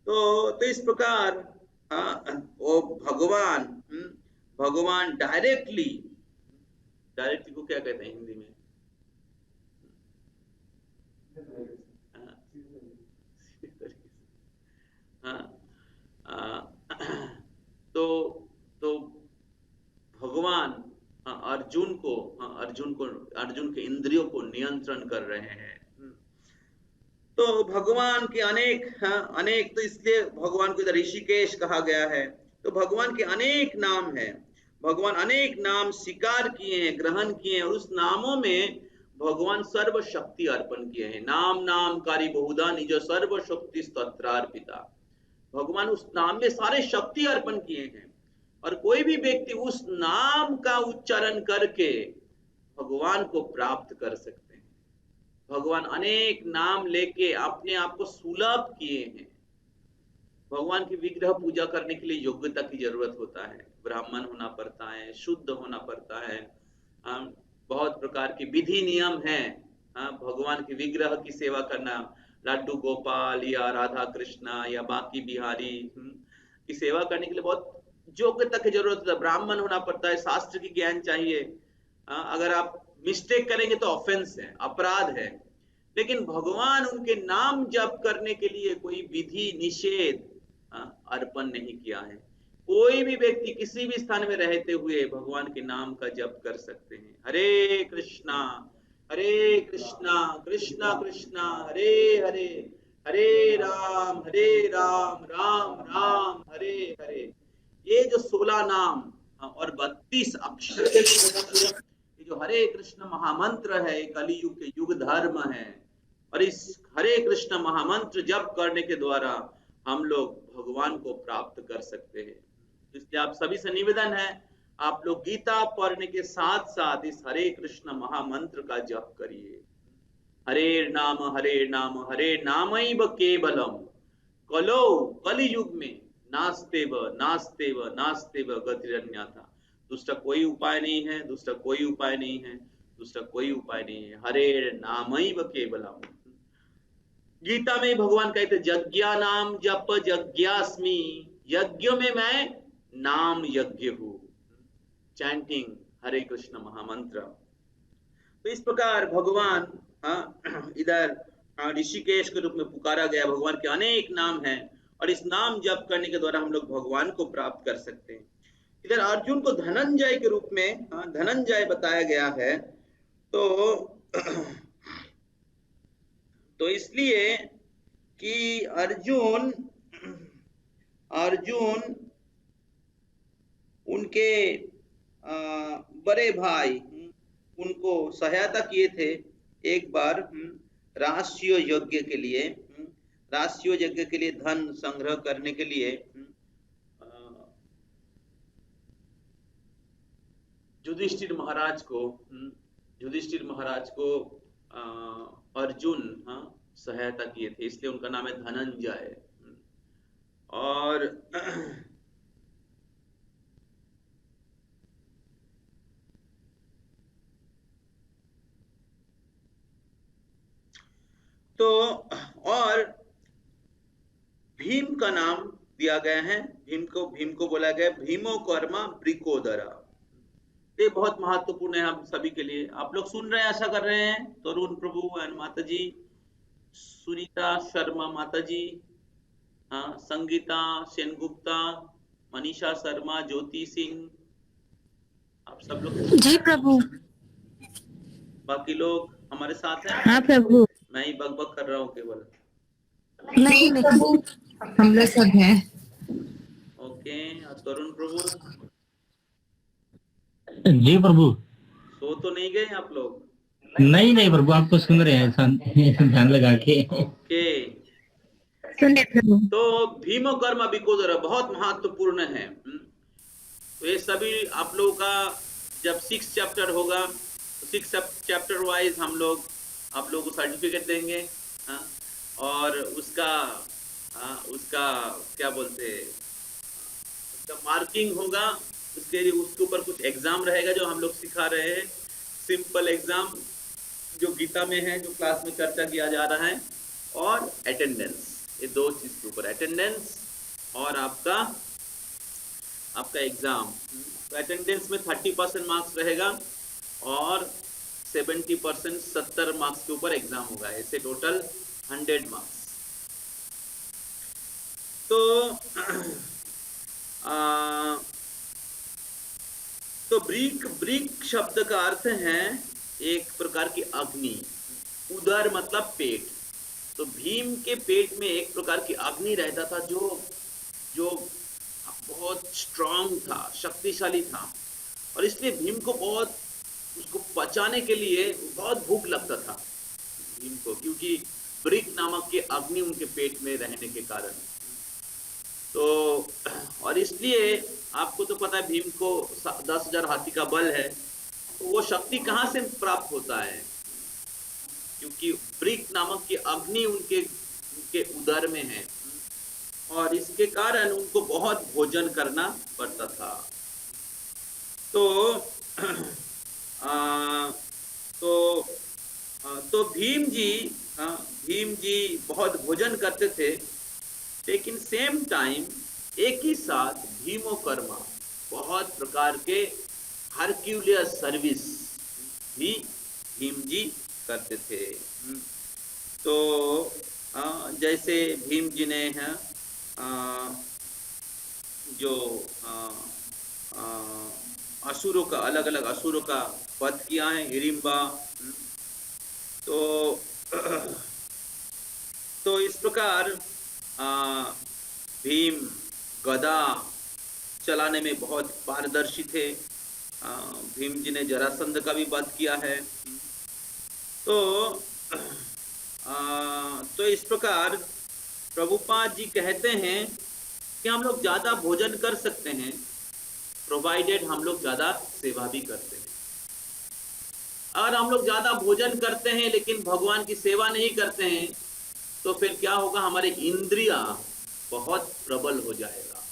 तो इस प्रकार वो भगवान डायरेक्टली को क्या कहते हैं हिंदी में? तो भगवान अर्जुन के इंद्रियों को नियंत्रण कर रहे हैं। तो भगवान के अनेक तो इसलिए भगवान को इधर ऋषिकेश कहा गया है। तो भगवान के अनेक नाम हैं, भगवान अनेक नाम स्वीकार किए हैं, ग्रहण किए हैं, और उस नामों में भगवान सर्व शक्ति अर्पण किए हैं। नाम नामकारी बहुधा निज सर्व शक्ति स्तोत्रार्पिता। भगवान उस नाम में सारे शक्ति अर्पण किए हैं, और कोई भी व्यक्ति उस नाम का उच्चारण करके भगवान को प्राप्त कर सकते हैं। भगवान अनेक नाम लेके अपने आप को सुलभ किए हैं। भगवान की विग्रह पूजा करने के लिए योग्यता की जरूरत होता है, ब्राह्मण होना पड़ता है, शुद्ध होना पड़ता है, बहुत प्रकार की विधि नियम है। भगवान की विग्रह की सेवा करना, लड्डू गोपाल या राधा कृष्णा या बाकी बिहारी की सेवा करने के लिए बहुत योग्यता की जरूरत होता है, ब्राह्मण होना पड़ता है, शास्त्र की ज्ञान चाहिए। अगर आप मिस्टेक करेंगे तो ऑफेंस है, अपराध है। लेकिन भगवान उनके नाम जप करने के लिए कोई विधि निषेध अर्पण नहीं किया है। कोई भी व्यक्ति किसी भी स्थान में रहते हुए भगवान के नाम का जप कर सकते हैं। हरे कृष्णा कृष्णा कृष्णा हरे हरे, हरे राम राम राम हरे हरे। ये जो 16 नाम और 32 अक्षर, ये जो हरे कृष्ण महामंत्र है, कलियुग के युग धर्म है। और इस हरे कृष्ण महामंत्र जप करने के द्वारा हम लोग भगवान को प्राप्त कर सकते हैं। इसलिए आप सभी से निवेदन है, आप लोग गीता पढ़ने के साथ साथ इस हरे कृष्ण महामंत्र का जप करिए। हरे नाम नामैव केवलम कलो कलियुग में नास्तेव गतिरन्यथा। दूसरा कोई उपाय नहीं है, दूसरा कोई उपाय नहीं है। हरे नामैव केवलम। गीता में भगवान कहते यज्ञा नाम जप यज्ञास्मि, यज्ञों में मैं नाम यज्ञ हूं, चैंटिंग हरे कृष्ण महामंत्र। तो इस प्रकार भगवान इधर ऋषिकेश के रूप में पुकारा गया। भगवान के अनेक नाम हैं, और इस नाम जप करने के द्वारा हम लोग भगवान को प्राप्त कर सकते हैं। इधर अर्जुन को धनंजय के रूप में धनंजय बताया गया है। तो इसलिए कि अर्जुन उनके बड़े भाई उनको सहायता किए थे एक बार राष्ट्रीय यज्ञ के लिए धन संग्रह करने के लिए। युधिष्ठिर महाराज को अर्जुन सहायता किए थे, इसलिए उनका नाम है धनंजय। और और भीम का नाम दिया गया है। भीम को बोला गया भीमो कर्मा ब्रिकोदरा। ये बहुत महत्वपूर्ण है हम सभी के लिए। आप लोग सुन रहे हैं, आशा कर रहे हैं। तरुण प्रभु एंड माता जी, सुनीता शर्मा माता जी, संगीता सेनगुप्ता, मनीषा शर्मा, ज्योति सिंह, आप सब लोग जी प्रभु। बाकी लोग हमारे साथ हैं? हाँ प्रभु। मैं ही बकबक कर रहा हूँ केवल? नहीं हम लोग सब हैं। सकें। और तरुण प्रभु, जी प्रभु। सो तो नहीं गए आप लोग? नहीं नहीं प्रभु, आपको सुन रहे हैं ध्यान लगा के। ओके। सुन रहे प्रभु। तो भीम कर्म अभिकोदर बहुत महत्वपूर्ण है। तो ये सभी आप लोगों का जब 6 चैप्टर होगा तो 6 चैप्टर वाइज हम लोग आप लोगों को सर्टिफिकेट देंगे। हाँ, और उसका क्या बोलते हैं, उसका मार्किंग होगा। उसके लिए उसके ऊपर कुछ एग्जाम रहेगा जो हम लोग सिखा रहे हैं, सिंपल एग्जाम जो गीता में है, जो क्लास में चर्चा किया जा रहा है, और अटेंडेंस। ये दो चीज के ऊपर, अटेंडेंस और आपका एग्जाम। तो अटेंडेंस में 30% मार्क्स रहेगा और 70% 70 मार्क्स के ऊपर एग्जाम होगा, ऐसे टोटल 100 मार्क्स। तो ब्रीक शब्द का अर्थ है एक प्रकार की अग्नि। उदर मतलब पेट। तो भीम के पेट में एक प्रकार की अग्नि रहता था जो बहुत स्ट्रांग था, शक्तिशाली था, और इसलिए भीम को बहुत उसको पचाने के लिए बहुत भूख लगता था भीम को, क्योंकि ब्रिक नामक के अग्नि उनके पेट में रहने के कारण। तो और इसलिए आपको तो पता है भीम को 10,000 हाथी का बल है। तो वो शक्ति कहाँ से प्राप्त होता है? क्योंकि ब्रिक नामक की अग्नि उनके उदर में है, और इसके कारण उनको बहुत भोजन करना पड़ता था। तो भीम जी बहुत भोजन करते थे, लेकिन सेम टाइम एक ही साथ भीमो कर्मा बहुत प्रकार के हरक्यूलियस सर्विस भी भीम जी करते थे। तो जैसे भीम जी ने जो असुरों का अलग अलग असुरों का वध किया है, हिडिंबा। तो इस प्रकार भीम गदा चलाने में बहुत पारदर्शी थे। भीम जी ने जरासंध का भी वध किया है। तो इस प्रकार प्रभुपाद जी कहते हैं कि हम लोग ज्यादा भोजन कर सकते हैं, प्रोवाइडेड हम लोग ज्यादा सेवा भी करते हैं। अगर हम लोग ज्यादा भोजन करते हैं लेकिन भगवान की सेवा नहीं करते हैं, तो फिर क्या होगा? हमारे इंद्रिया बहुत प्रबल हो जाएगा।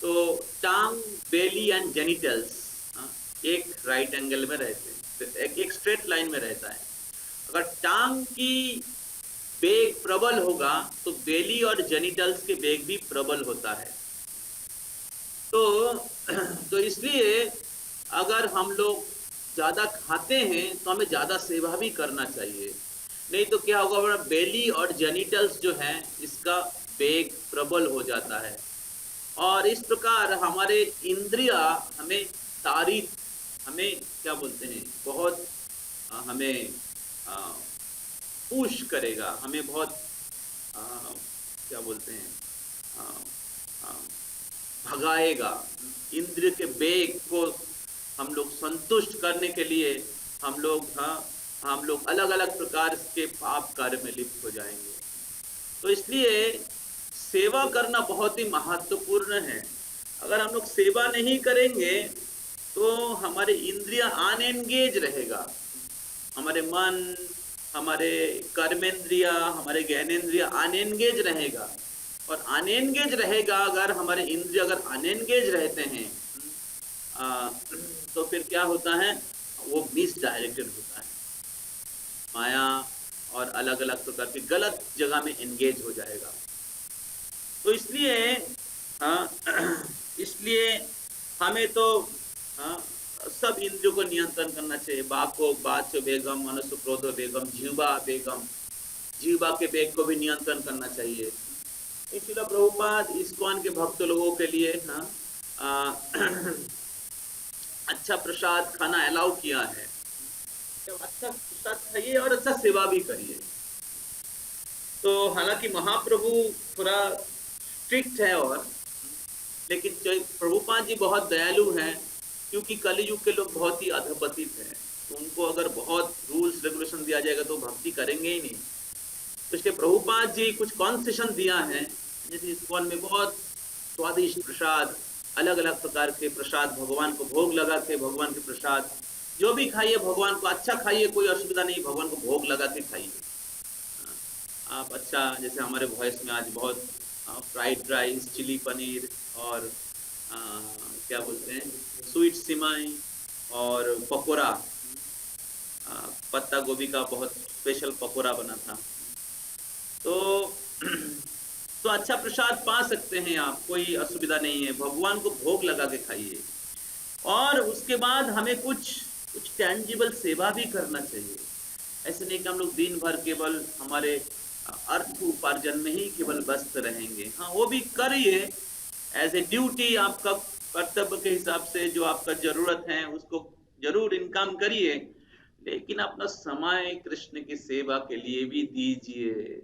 तो टांग, बेली एंड जेनिटल्स एक राइट एंगल में रहते हैं, एक स्ट्रेट लाइन में रहता है। अगर टांग की वेग प्रबल होगा तो बेली और जेनिटल्स के वेग भी प्रबल होता है। तो इसलिए अगर हम लोग ज्यादा खाते हैं तो हमें ज्यादा सेवा भी करना चाहिए, नहीं तो क्या होगा? हमारा बेली और जेनिटल्स जो है इसका वेग प्रबल हो जाता है, और इस प्रकार हमारे इंद्रिया हमें क्या बोलते हैं, बहुत हमें पुश करेगा, हमें बहुत क्या बोलते हैं, भगाएगा। इंद्रिय के वेग को हम लोग संतुष्ट करने के लिए हम लोग अलग अलग प्रकार के पाप कार्य में लिप्त हो जाएंगे। तो इसलिए सेवा करना बहुत ही महत्वपूर्ण है। अगर हम लोग सेवा नहीं करेंगे तो हमारे इंद्रिया अनएंगेज रहेगा, हमारे मन, हमारे कर्मेंद्रिया, हमारे ज्ञानेंद्रिया अनएंगेज रहेगा। और अनएंगेज रहेगा, अगर हमारे इंद्रिय अगर अनएंगेज रहते हैं तो फिर क्या होता है? वो मिसडायरेक्टेड होता है, माया और अलग अलग प्रकार की गलत जगह में एंगेज हो जाएगा। तो इसलिए हमें तो सब इंद्रियों को नियंत्रण करना चाहिए। बाको बाच बेगम, मनसु क्रोध बेगम, जीवा बेगम, जीवा के वेग को भी नियंत्रण करना चाहिए। इसलिए प्रभुपाद इस्कॉन के भक्त लोगों के लिए अच्छा प्रसाद खाना अलाउ किया है। अच्छा प्रसाद खाइए और अच्छा सेवा भी करिए। तो हालांकि महाप्रभु थोड़ा स्ट्रिक्ट है, और लेकिन प्रभुपाद जी बहुत दयालु हैं, क्योंकि कलयुग के लोग बहुत ही अधपतित हैं, तो उनको अगर बहुत रूल्स रेगुलेशन दिया जाएगा तो भक्ति करेंगे ही नहीं। तो इसलिए प्रभुपाद जी कुछ कॉन्सेशन दिया है, जैसे इस्कॉन में बहुत स्वादिष्ट प्रसाद, अलग अलग प्रकार के प्रसाद भगवान को भोग लगा के, भगवान के प्रसाद जो भी खाइए भगवान को अच्छा खाइए, कोई असुविधा नहीं, भगवान को भोग लगा के खाइए। आप अच्छा, जैसे हमारे वॉइस में आज बहुत फ्राइड राइस, चिली पनीर और क्या बोलते हैं स्वीट सिमाई और पकोड़ा, पत्ता गोभी का बहुत स्पेशल पकोड़ा बना था। तो अच्छा प्रसाद पा सकते हैं आप, कोई असुविधा नहीं है, भगवान को भोग लगा के खाइए। और उसके बाद हमें कुछ टेंजिबल सेवा भी करना चाहिए। ऐसे नहीं कि हम लोग दिन भर केवल हमारे अर्थ उपार्जन में ही केवल व्यस्त रहेंगे। हाँ, वो भी करिए एज ए ड्यूटी, आपका कर्तव्य के हिसाब से, जो आपका जरूरत है उसको जरूर इनकम करिए, लेकिन अपना समय कृष्ण की सेवा के लिए भी दीजिए।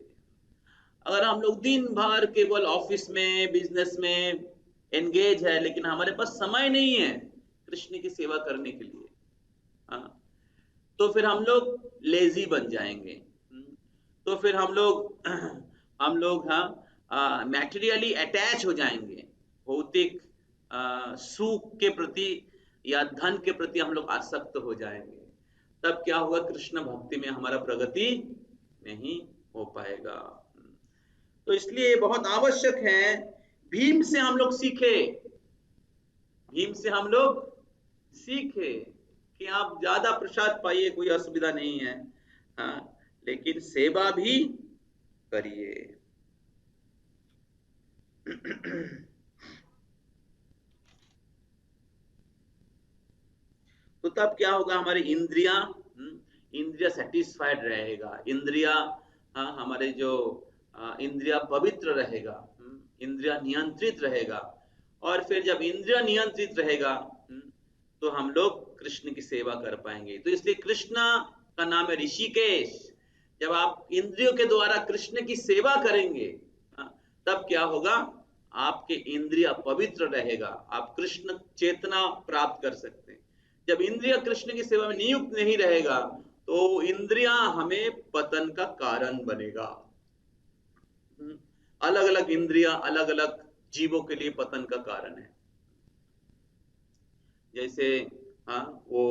अगर हम लोग दिन भर केवल ऑफिस में, बिजनेस में एंगेज है, लेकिन हमारे पास समय नहीं है कृष्ण की सेवा करने के लिए, हाँ, तो फिर हम लोग लेजी बन जाएंगे। तो फिर हम लोग हाँ मैटेरियली अटैच हो जाएंगे, भौतिक सुख के प्रति या धन के प्रति हम लोग आसक्त हो जाएंगे। तब क्या होगा, कृष्ण भक्ति में हमारा प्रगति नहीं हो पाएगा। तो इसलिए बहुत आवश्यक है, भीम से हम लोग सीखे, भीम से हम लोग सीखे कि आप ज्यादा प्रसाद पाइए, कोई असुविधा नहीं है, हाँ, लेकिन सेवा भी करिए। तो तब क्या होगा, हमारी इंद्रिया सेटिस्फाइड रहेगा, इंद्रिया हमारे जो इंद्रिया पवित्र रहेगा, इंद्रिया नियंत्रित रहेगा। और फिर जब इंद्रिया नियंत्रित रहेगा तो हम लोग कृष्ण की सेवा कर पाएंगे। तो इसलिए कृष्ण का नाम है ऋषिकेश। जब आप इंद्रियों के द्वारा कृष्ण की सेवा करेंगे, तब क्या होगा, आपके इंद्रिया पवित्र रहेगा, आप कृष्ण चेतना प्राप्त कर सकते हैं। जब इंद्रिया कृष्ण की सेवा में नियुक्त नहीं रहेगा तो इंद्रिया हमें पतन का कारण बनेगा। अलग अलग इंद्रिया अलग अलग जीवों के लिए पतन का कारण है। जैसे वो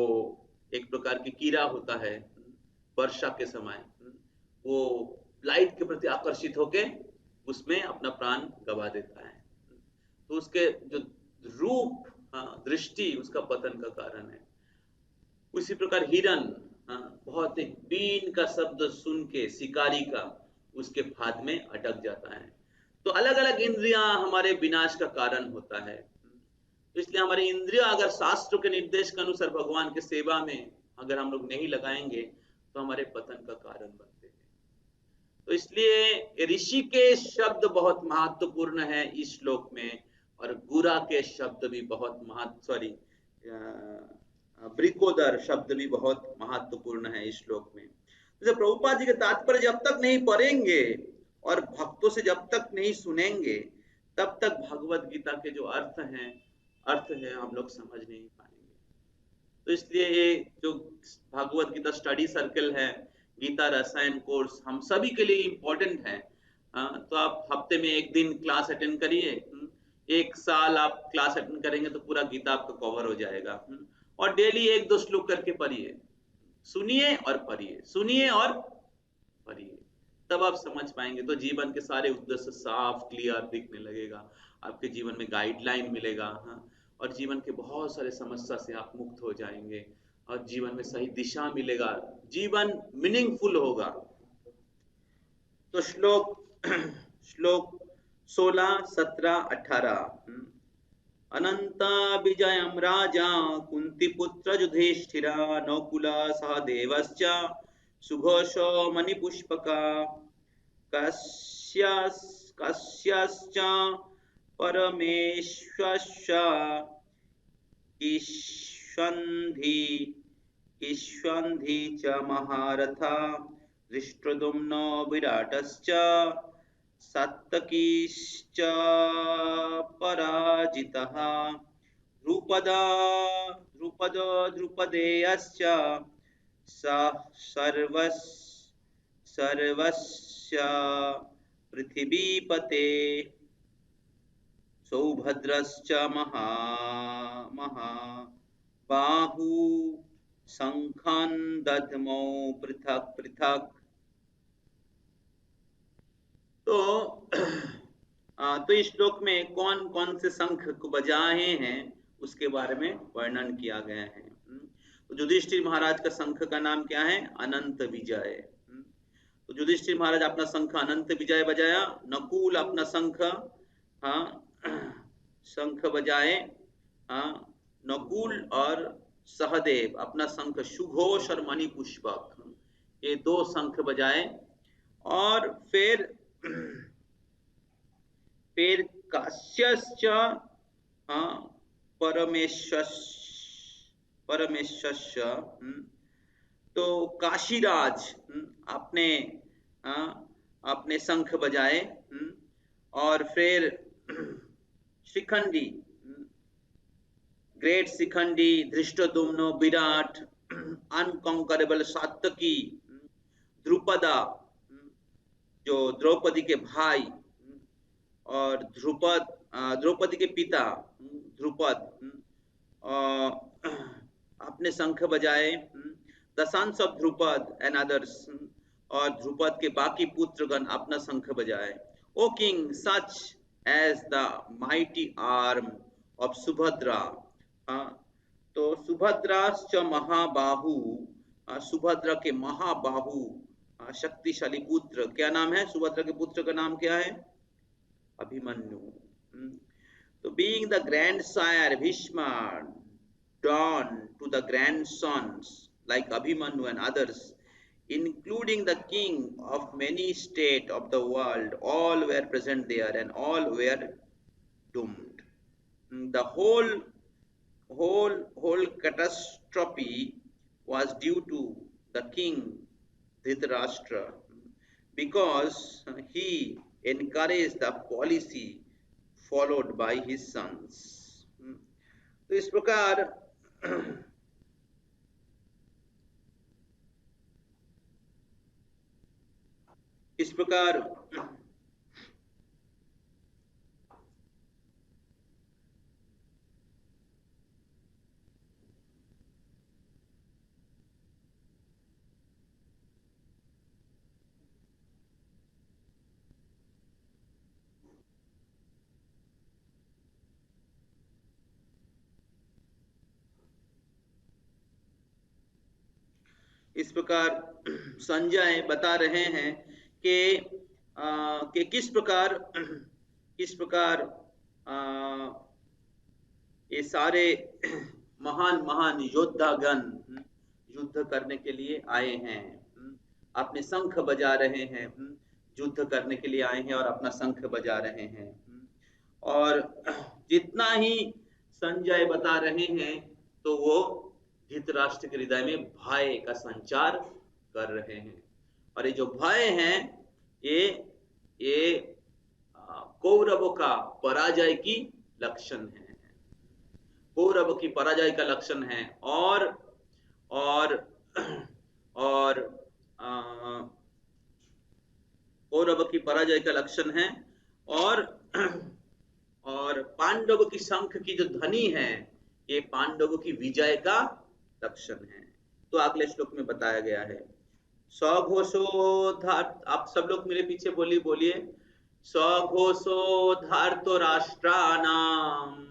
एक प्रकार की कीड़ा होता है, वर्षा के समय वो लाइट के प्रति आकर्षित होके उसमें अपना प्राण गवा देता है, तो उसके जो रूप दृष्टि उसका पतन का कारण है। उसी प्रकार हिरन बहुत एक बीन का शब्द सुन के शिकारी का उसके फांद में अटक जाता है। तो अलग अलग इंद्रियां हमारे विनाश का कारण होता है। इसलिए हमारी इंद्रियां अगर शास्त्रों के निर्देश के अनुसार भगवान के सेवा में अगर हम लोग नहीं लगाएंगे तो हमारे पतन का कारण बनते हैं। तो इसलिए ऋषि के शब्द बहुत महत्वपूर्ण है इस श्लोक में, और गुरा के शब्द भी बहुत ब्रिकोदर शब्द भी बहुत महत्वपूर्ण है इस श्लोक में। तो प्रभुपाद जी के तात्पर्य जब तक नहीं पढ़ेंगे और भक्तों से जब तक नहीं सुनेंगे, तब तक भगवत गीता के जो अर्थ है हम लोग समझ नहीं पाएंगे। तो इसलिए ये जो भगवत गीता स्टडी सर्कल है, गीता रसायन कोर्स, हम सभी के लिए इम्पोर्टेंट है। तो आप हफ्ते में एक दिन क्लास अटेंड करिए, एक साल आप क्लास अटेंड करेंगे तो पूरा गीता आपका कवर हो जाएगा। और डेली 1-2 श्लोक करके पढ़िए, सुनिए और पढ़िए, सुनिए और पढ़िए, तब आप समझ पाएंगे। तो जीवन के सारे उद्देश्य साफ क्लियर दिखने लगेगा, आपके जीवन में गाइडलाइन मिलेगा, और जीवन के बहुत सारे समस्या से आप मुक्त हो जाएंगे और जीवन में सही दिशा मिलेगा, जीवन मीनिंगफुल होगा। तो श्लोक 16, 17, 18। अनंता विजयं राजा कुंतीपुत्र युधिष्ठिरा नकुल सहदेवश्च सुघोषो मणिपुष्पका कस्यश्च परमेश्वरश्च ईष्वन्धि च महारथा धृष्टद्युम्नो विराटश्च सात्तकीश्च पराजितः द्रुपदेयश्च सर्वस्य पृथिवीपते सौभद्रश्च बाहू शंखान दध्मौ पृथक पृथक। तो इस श्लोक में कौन कौन से शंख को बजाए हैं उसके बारे में वर्णन किया गया है। तो युधिष्ठिर महाराज का शंख का नाम क्या है? अनंत विजय। तो युधिष्ठिर महाराज अपना शंख अनंत विजय बजाया। नकुल अपना शंख शंख बजाए। नकुल और सहदेव अपना शंख सुघोष और मणिपुष्पक, ये दो शंख बजाए। और फिर काश्यश्च परमेश्वरश्च, तो काशीराज अपने शंख बजाए। और फिर शिखंडी, ग्रेट शिखंडी, धृष्टद्युम्न, विराट, अनकंकरेबल सात्यकी, द्रुपदा जो द्रौपदी के भाई, और द्रौपदी के पिता ध्रुपद अपने शंख बजाए। The sons of Drupada and others, और ध्रुपद के बाकी पुत्रगण अपना शंख बजाए। O king, such as the mighty arm of Subhadra, तो सुभद्राश्च महाबाहु, सुभद्रा के महाबाहु शक्तिशाली पुत्र, क्या नाम है सुभद्रा के पुत्र का नाम क्या है? अभिमन्यु। तो being the grandsire Bhishma drawn to the grandsons like Abhimanyu and others, including the king of many states of the world, all were present there and all were doomed. The whole catastrophe was due to the king Dhritarashtra, because he encouraged the policy followed by his sons. तो इस प्रकार संजय बता रहे हैं कि किस प्रकार ये सारे महान योद्धागण युद्ध करने के लिए आए हैं, अपने शंख बजा रहे हैं, युद्ध करने के लिए आए हैं और अपना शंख बजा रहे हैं। और जितना ही संजय बता रहे हैं तो वो धृतराष्ट्र के हृदय में भय का संचार कर रहे हैं। और ये जो भय हैं ये कौरवों का पराजय की लक्षण है, कौरव की पराजय का लक्षण है। और कौरव की पराजय का लक्षण है। और पांडव की शंख की जो ध्वनि है ये पांडवों की विजय का लक्षण है। तो अगले श्लोक में बताया गया है सघोषोधार्त, आप सब लोग मेरे पीछे बोलिए सघोषोधार्तो राष्ट्राणाम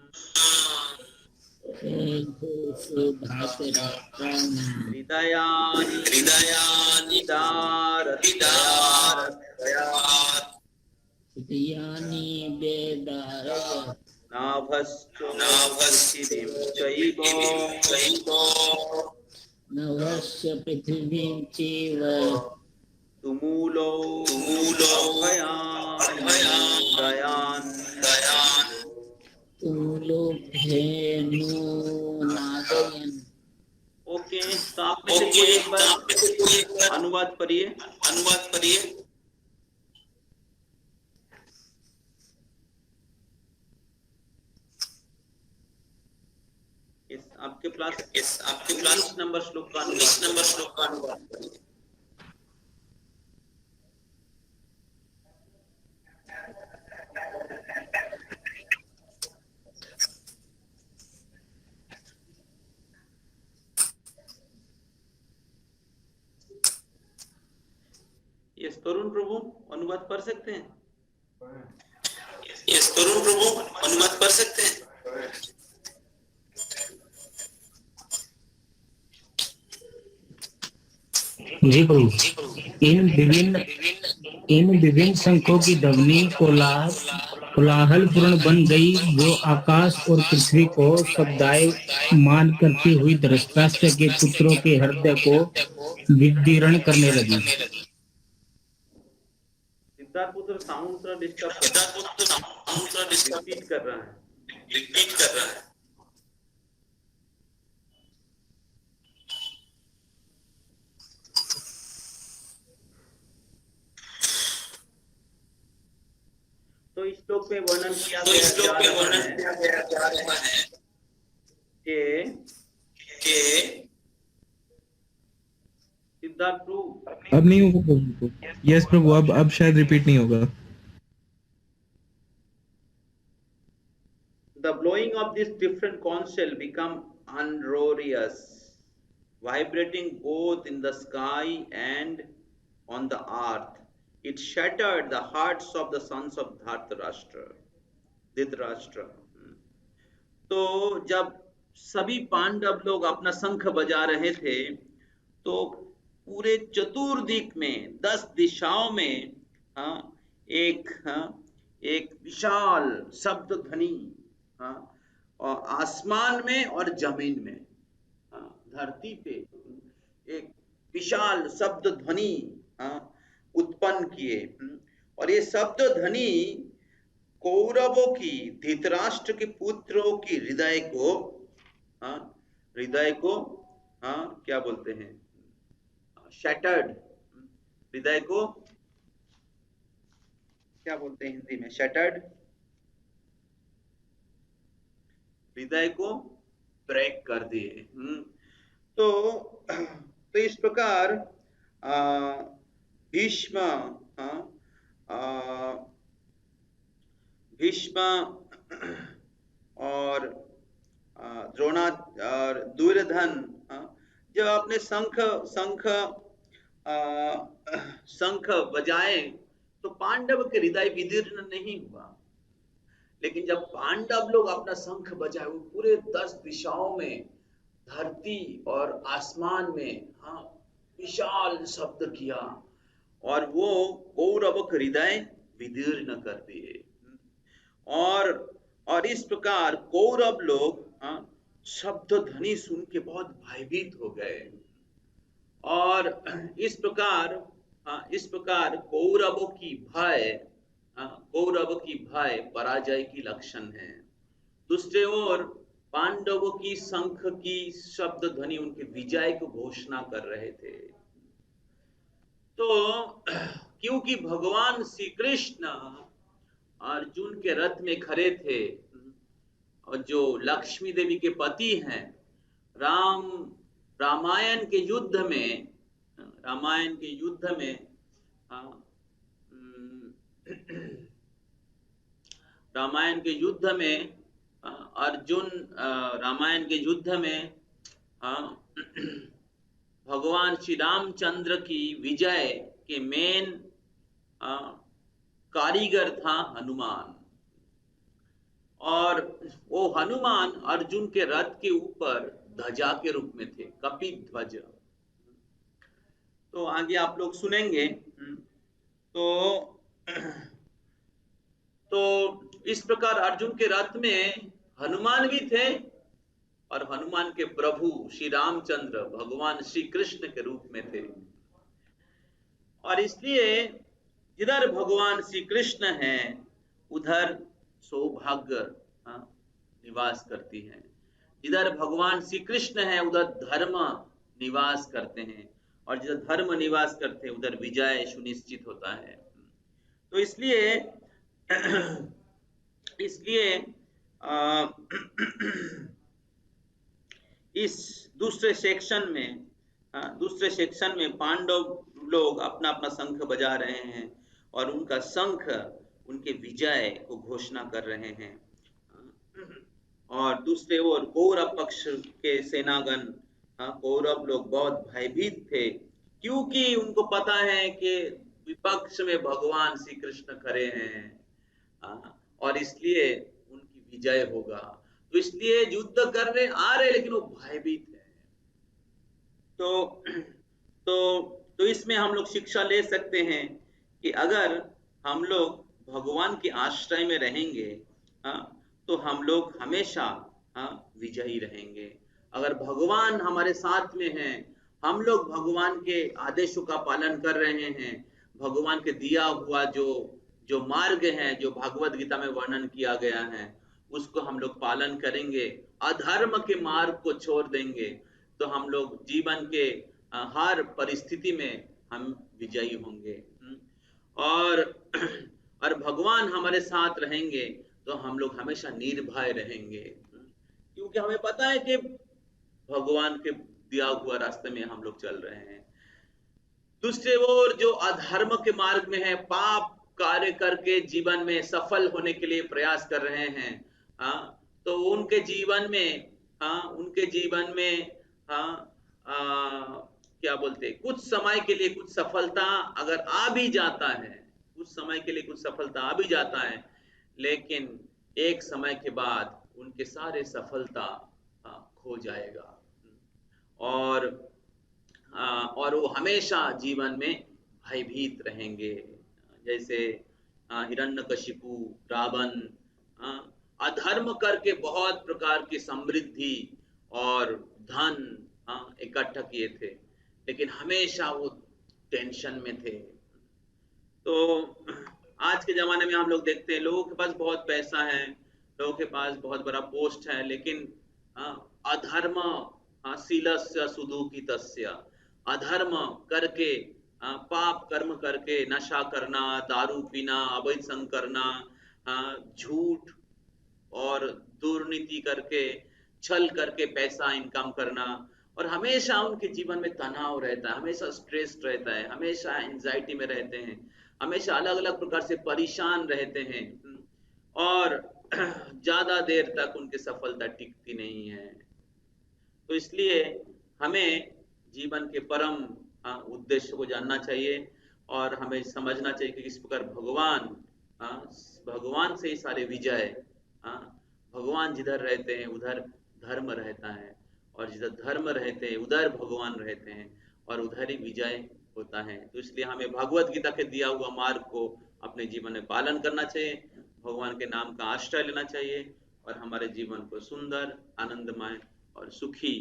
हृदयानि दारयत् नाभश्चिदिं नभस्य पृथिवीं चैव तुमूलो भयान् तुमूलोभेनुनादयन्। ओके, तो आप में से कोई एक बार अनुवाद पढ़िए। आपके पास 19 नंबर श्लोक का अनुवाद करिए। यस तरुण प्रभु अनुवाद पढ़ सकते हैं? यस तरुण प्रभु अनुवाद पढ़ सकते हैं? जी प्रभु। इन विभिन्न शंखों की ध्वनि कोलाहल पूर्ण बन गई, जो आकाश और पृथ्वी को शब्दायमान करती हुई धृतराष्ट्र के पुत्रों के हृदय को विदीर्ण करने लगी। सिद्धार्थ पुत्र साउंड थोड़ा डिस्टर्ब रिपीट कर रहा है। तो इस श्लोक में वर्णन किया गया है कि सिद्धार्थ प्रभु अब नहीं होगा प्रभु। यस प्रभु, अब शायद रिपीट नहीं होगा। The blowing of this different conch shell become uproarious, vibrating both in the sky and on the earth. It shattered the hearts of the sons of Dhritarashtra. तो जब सभी पांडव लोग अपना शंख बजा रहे थे, तो पूरे चतुर्दिक में 10 दिशाओं में एक विशाल शब्द ध्वनि, और आसमान में और जमीन में, धरती पे एक विशाल शब्द ध्वनि उत्पन्न किए। और ये शब्द ध्वनि कौरवों की, धृतराष्ट्र के पुत्रों की हृदय को क्या बोलते हैं, शैटर्ड, हृदय को क्या बोलते हैं हिंदी में, शैटर्ड, हृदय को ब्रेक कर दिए। तो इस प्रकार भीष्म और द्रोणा और दुर्योधन जब अपने शंख बजाए, तो पांडव के हृदय विदीर्ण नहीं हुआ। लेकिन जब पांडव लोग अपना शंख बजाए, वो पूरे 10 दिशाओं में, धरती और आसमान में विशाल शब्द किया, और वो कौरव के हृदय विदीर्ण कर दिए। और इस प्रकार कौरव लोग शब्द ध्वनि सुन के बहुत भयभीत हो गए। और इस प्रकार कौरवों की भय पराजय की लक्षण है। दूसरे ओर पांडवों की शंख की शब्द ध्वनि उनके विजय को घोषणा कर रहे थे। तो क्योंकि भगवान श्री कृष्ण अर्जुन के रथ में खड़े थे, और जो लक्ष्मी देवी के पति हैं, रामायण के युद्ध में भगवान श्री रामचंद्र की विजय के मेन कारीगर था हनुमान। और वो हनुमान अर्जुन के रथ के ऊपर ध्वजा के रूप में थे, कपिध्वज। तो आगे आप लोग सुनेंगे। तो इस प्रकार अर्जुन के रथ में हनुमान भी थे, और हनुमान के प्रभु श्री रामचंद्र भगवान श्री कृष्ण के रूप में थे। और इसलिए जिधर भगवान श्री कृष्ण हैं, उधर सौभाग्य निवास करती है। जिधर भगवान श्री कृष्ण है, उधर धर्म निवास करते हैं, और जिधर धर्म निवास करते हैं, उधर विजय सुनिश्चित होता है। तो इसलिए इस दूसरे सेक्शन में पांडव लोग अपना अपना शंख बजा रहे हैं और उनका शंख उनके विजय को घोषणा कर रहे हैं। और दूसरे ओर कौरव पक्ष के सेनागण, कौरव लोग बहुत भयभीत थे, क्योंकि उनको पता है कि विपक्ष में भगवान श्री कृष्ण खड़े हैं और इसलिए उनकी विजय होगा, तो इसलिए युद्ध करने आ रहे, लेकिन वो भयभीत है। तो इसमें हम लोग शिक्षा ले सकते हैं कि अगर हम लोग भगवान के आश्रय में रहेंगे तो हम लोग हमेशा विजयी रहेंगे। अगर भगवान हमारे साथ में हैं, हम लोग भगवान के आदेशों का पालन कर रहे हैं, भगवान के दिया हुआ जो मार्ग है, जो भागवत गीता में वर्णन किया गया है, उसको हम लोग पालन करेंगे, अधर्म के मार्ग को छोड़ देंगे, तो हम लोग जीवन के हर परिस्थिति में हम विजयी होंगे। और भगवान हमारे साथ रहेंगे तो हम लोग हमेशा निर्भय रहेंगे, क्योंकि हमें पता है कि भगवान के दिया हुआ रास्ते में हम लोग चल रहे हैं। दूसरे ओर जो अधर्म के मार्ग में है, पाप कार्य करके जीवन में सफल होने के लिए प्रयास कर रहे हैं, तो उनके जीवन में क्या बोलते, कुछ समय के लिए कुछ सफलता अगर आ भी जाता है, कुछ समय के लिए कुछ सफलता आ भी जाता है, लेकिन एक समय के बाद उनके सारे सफलता खो जाएगा और वो हमेशा जीवन में भयभीत रहेंगे। जैसे हिरण्यकशिपु, रावण अधर्म करके बहुत प्रकार की समृद्धि और धन इकट्ठा किए थे, लेकिन हमेशा वो टेंशन में थे। तो आज के जमाने में हम लोग देखते हैं लोगों के पास बहुत पैसा है, लोगों के पास बहुत बड़ा पोस्ट है, लेकिन अधर्म शीलस्य सुदुःखितस्य, अधर्म करके पाप कर्म करके नशा करना, दारू पीना, अवैध संग करना, झूठ और दुर्नीति करके, छल करके पैसा इनकम करना, और हमेशा उनके जीवन में तनाव रहता है, हमेशा स्ट्रेस रहता है, हमेशा एंजाइटी में रहते हैं, हमेशा अलग अलग प्रकार से परेशान रहते हैं और ज्यादा देर तक उनकी सफलता टिकती नहीं है। तो इसलिए हमें जीवन के परम उद्देश्य को जानना चाहिए और हमें समझना चाहिए कि किस प्रकार भगवान से ही सारे विजय, भगवान जिधर रहते हैं उधर धर्म रहता है, और जिधर धर्म रहते हैं उधर भगवान रहते हैं, और उधर ही विजय होता है। तो इसलिए हमें भगवत गीता के दिया हुआ मार्ग को अपने जीवन में पालन करना चाहिए, भगवान के नाम का आश्रय लेना चाहिए और हमारे जीवन को सुंदर, आनंदमय और सुखी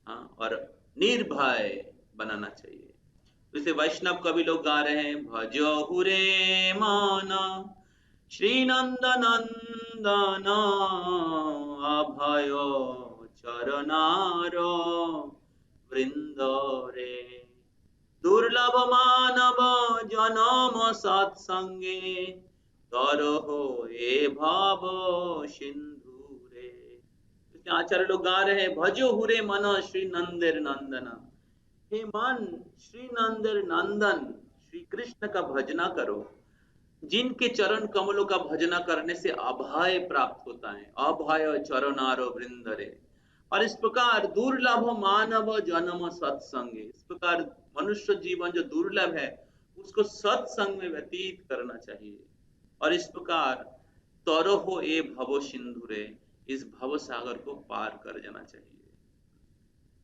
और निर्भय बनाना चाहिए। जैसे वैष्णव कवि लोग गा रहे हैं, भजहु रे मन श्री नंद नंदन अभय चरनार वृंद रे, दुर्लभ मानव जनम सत्संगे तरहो ए भव सिंधु रे। आचार्य लोग गा रहे हैं, भजो हुरे मन श्री नंदेर नंदन, हे मन श्री नंदेर नंदन श्री कृष्ण का भजना करो, जिनके चरण कमलों का भजना करने से अभय प्राप्त होता है, अभय चरणारो वृंदरे। और इस प्रकार दुर्लभ मानव जन्म सत्संगे, इस प्रकार मनुष्य जीवन जो दुर्लभ है उसको सत्संग में व्यतीत करना चाहिए, और इस प्रकार तरहो ए भव सिंधुरे, इस भव सागर को पार कर जाना चाहिए।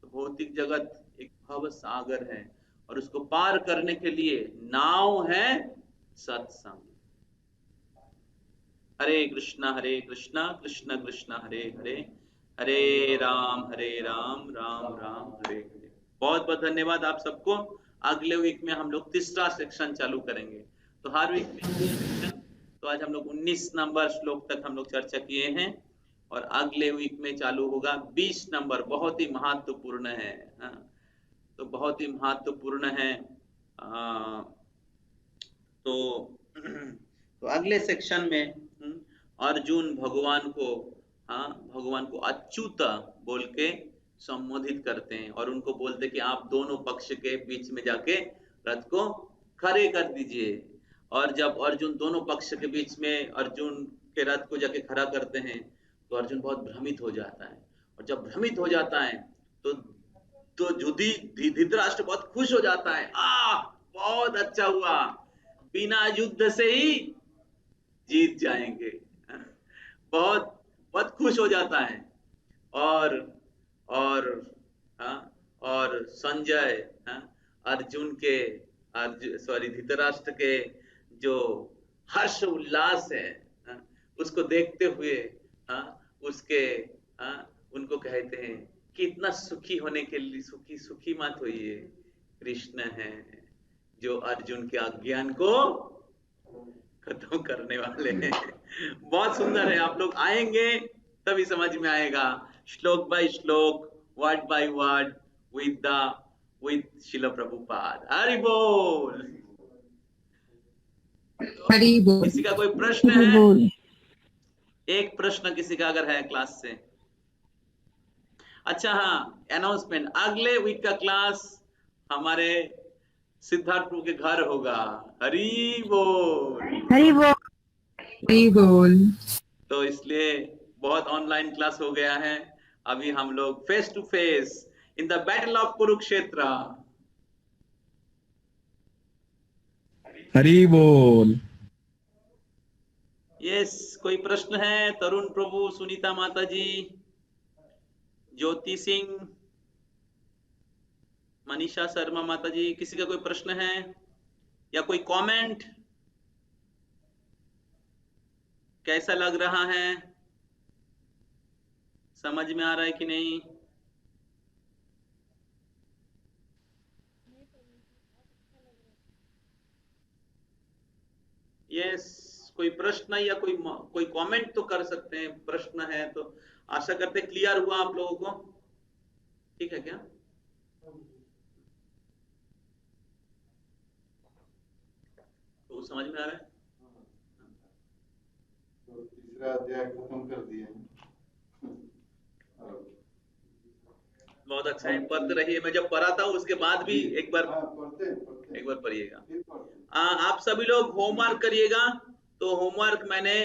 तो भौतिक जगत एक भव सागर है और उसको पार करने के लिए नाव है सत्संग। हरे कृष्णा कृष्ण कृष्ण हरे हरे, हरे राम राम राम हरे हरे। बहुत बहुत धन्यवाद आप सबको। अगले वीक में हम लोग तीसरा सेक्शन चालू करेंगे। तो हर वीक में तो आज हम लोग 19 नंबर श्लोक तक हम लोग चर्चा किए हैं, और अगले वीक में चालू होगा 20 नंबर, बहुत ही महत्वपूर्ण है। तो बहुत ही महत्वपूर्ण है। तो अगले सेक्शन में अर्जुन भगवान को अच्युत बोल के संबोधित करते हैं और उनको बोलते हैं कि आप दोनों पक्ष के बीच में जाके रथ को खड़े कर दीजिए। और जब अर्जुन दोनों पक्ष के बीच में अर्जुन के रथ को जाके खड़ा करते हैं तो अर्जुन बहुत भ्रमित हो जाता है। और जब भ्रमित हो जाता है तो धृतराष्ट्र बहुत खुश हो जाता है। बहुत अच्छा हुआ, बिना युद्ध से ही जीत जाएंगे। बहुत बहुत खुश हो जाता है। और और और संजय अर्जुन के धृतराष्ट्र के जो हर्ष उल्लास है उसको देखते हुए उसके उनको कहते हैं कि इतना सुखी होने के लिए सुखी मत होइए, कृष्ण है जो अर्जुन के अज्ञान को खत्म करने वाले हैं। बहुत सुंदर है, आप लोग आएंगे तभी समझ में आएगा, श्लोक बाय श्लोक, वर्ड बाय वर्ड, विद शिल प्रभुपाद। हरि बोल। हरि बोल। किसी का कोई प्रश्न हरि है? बोल। एक प्रश्न किसी का अगर है क्लास से। अच्छा हाँ, अनाउंसमेंट, अगले वीक का क्लास हमारे सिद्धार्थ प्रभु के घर होगा। हरि बोल। हरि बोल। हरि बोल। तो इसलिए बहुत ऑनलाइन क्लास हो गया है, अभी हम लोग face to face in the battle of Kurukshetra. Hari बोल। यस, कोई प्रश्न है? तरुण प्रभु, सुनीता माता जी, ज्योति सिंह, मनीषा शर्मा माता जी, किसी का कोई प्रश्न है या कोई कमेंट? कैसा लग रहा है, समझ में आ रहा है कि नहीं? यस, कोई प्रश्न या कोई कमेंट तो कर सकते हैं, प्रश्न है तो। आशा करते क्लियर हुआ आप लोगों को, ठीक है क्या? तो समझ में आ रहा है? तो तीसरा अध्याय खत्म कर दिए। बहुत अच्छा है, पढ़ते रहिए। मैं जब पढ़ा था उसके बाद भी एक बार पढ़िएगा। आप सभी लोग होमवर्क करिएगा। तो होमवर्क मैंने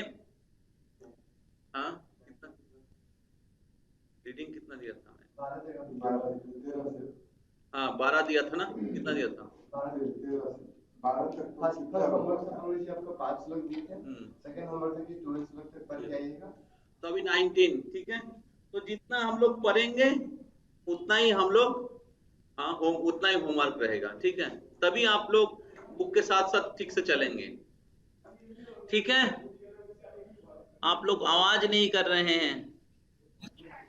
रीडिंग कितना दिया था मैं? 12 दिया था ना? कितना दिया था? 12 तक। फर्स्ट होमवर्क से आपको 5 श्लोक दिए थे, सेकंड होमवर्क से 12 श्लोक तक पढ़ के आइएगा। तो अभी 19, ठीक है। तो जितना हम लोग पढ़ेंगे उतना ही हम लोग उतना ही होमवर्क रहेगा, ठीक है। तभी आप लोग बुक के साथ साथ ठीक से चलेंगे, ठीक है। आप लोग आवाज नहीं कर रहे हैं।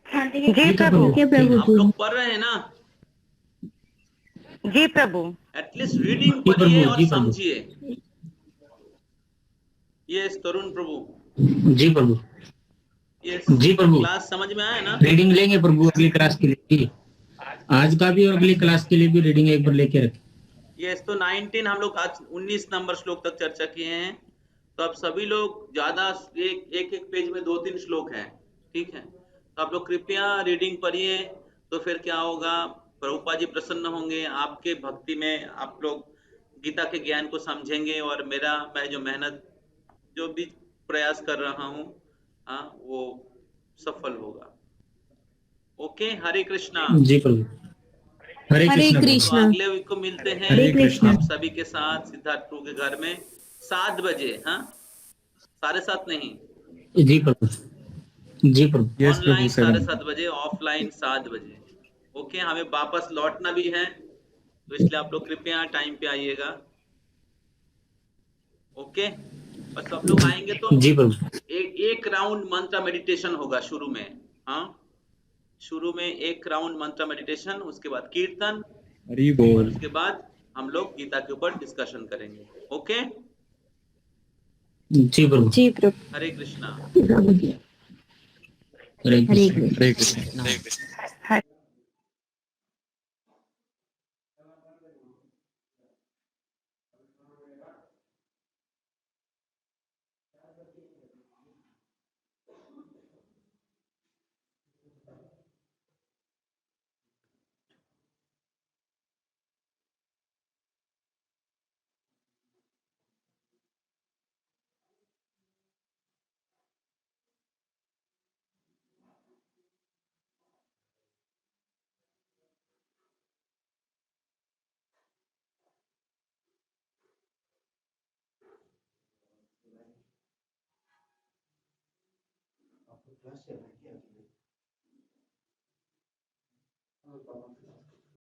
जी प्रभु। आप लोग पढ़ रहे हैं ना? जी प्रभु। एटलीस्ट रीडिंग पढ़िए और समझिए। यस तरुण प्रभु। जी प्रभु। यस जी प्रभु। क्लास समझ में आया ना? रीडिंग लेंगे प्रभु अगली क्लास के लिए, आज का भी और अगली क्लास के लिए भी रीडिंग एक बार लेके रखें। यस, तो 19 हम लोग आज 19 नंबर श्लोक तक चर्चा किए हैं। तो अब सभी लोग ज्यादा एक पेज में 2-3 श्लोक हैं, ठीक है। तो आप लोग कृपया रीडिंग पढ़िए। तो फिर क्या होगा, प्रभुपाद जी प्रसन्न होंगे, आपके भक्ति में आप लोग गीता के ज्ञान को समझेंगे और मैं जो मेहनत जो भी प्रयास कर रहा हूँ वो सफल होगा। ओके, हरे कृष्णा। जी प्रभु। हरे कृष्णा। तो अगले वीक को मिलते हैं हरे कृष्णा। आप सभी के साथ सिद्धार्थ प्रभु के घर में 7 बजे। 7:30 नहीं। जी प्रभु। जी प्रभु। यस प्रभु, ऑनलाइन 7। 7:30 बजे, ऑफलाइन 7 बजे। ओके, हमें वापस लौटना भी है, तो इसलिए आप लोग कृपया टाइम पे आइएगा। ओके, और सब लोग आएंगे तो जी प्रभु। एक राउंड मंत्र मेडिटेशन होगा शुरू में। शुरू में एक राउंड मंत्र मेडिटेशन, उसके बाद कीर्तन, हरि और बोल। उसके बाद हम लोग गीता के ऊपर डिस्कशन करेंगे। ओके, जी प्रभु। जी प्रभु। हरे कृष्णा। हरे कृष्णा। हरे कृष्ण। आपको क्लास चल रहा है क्या अभी? और पापा के साथ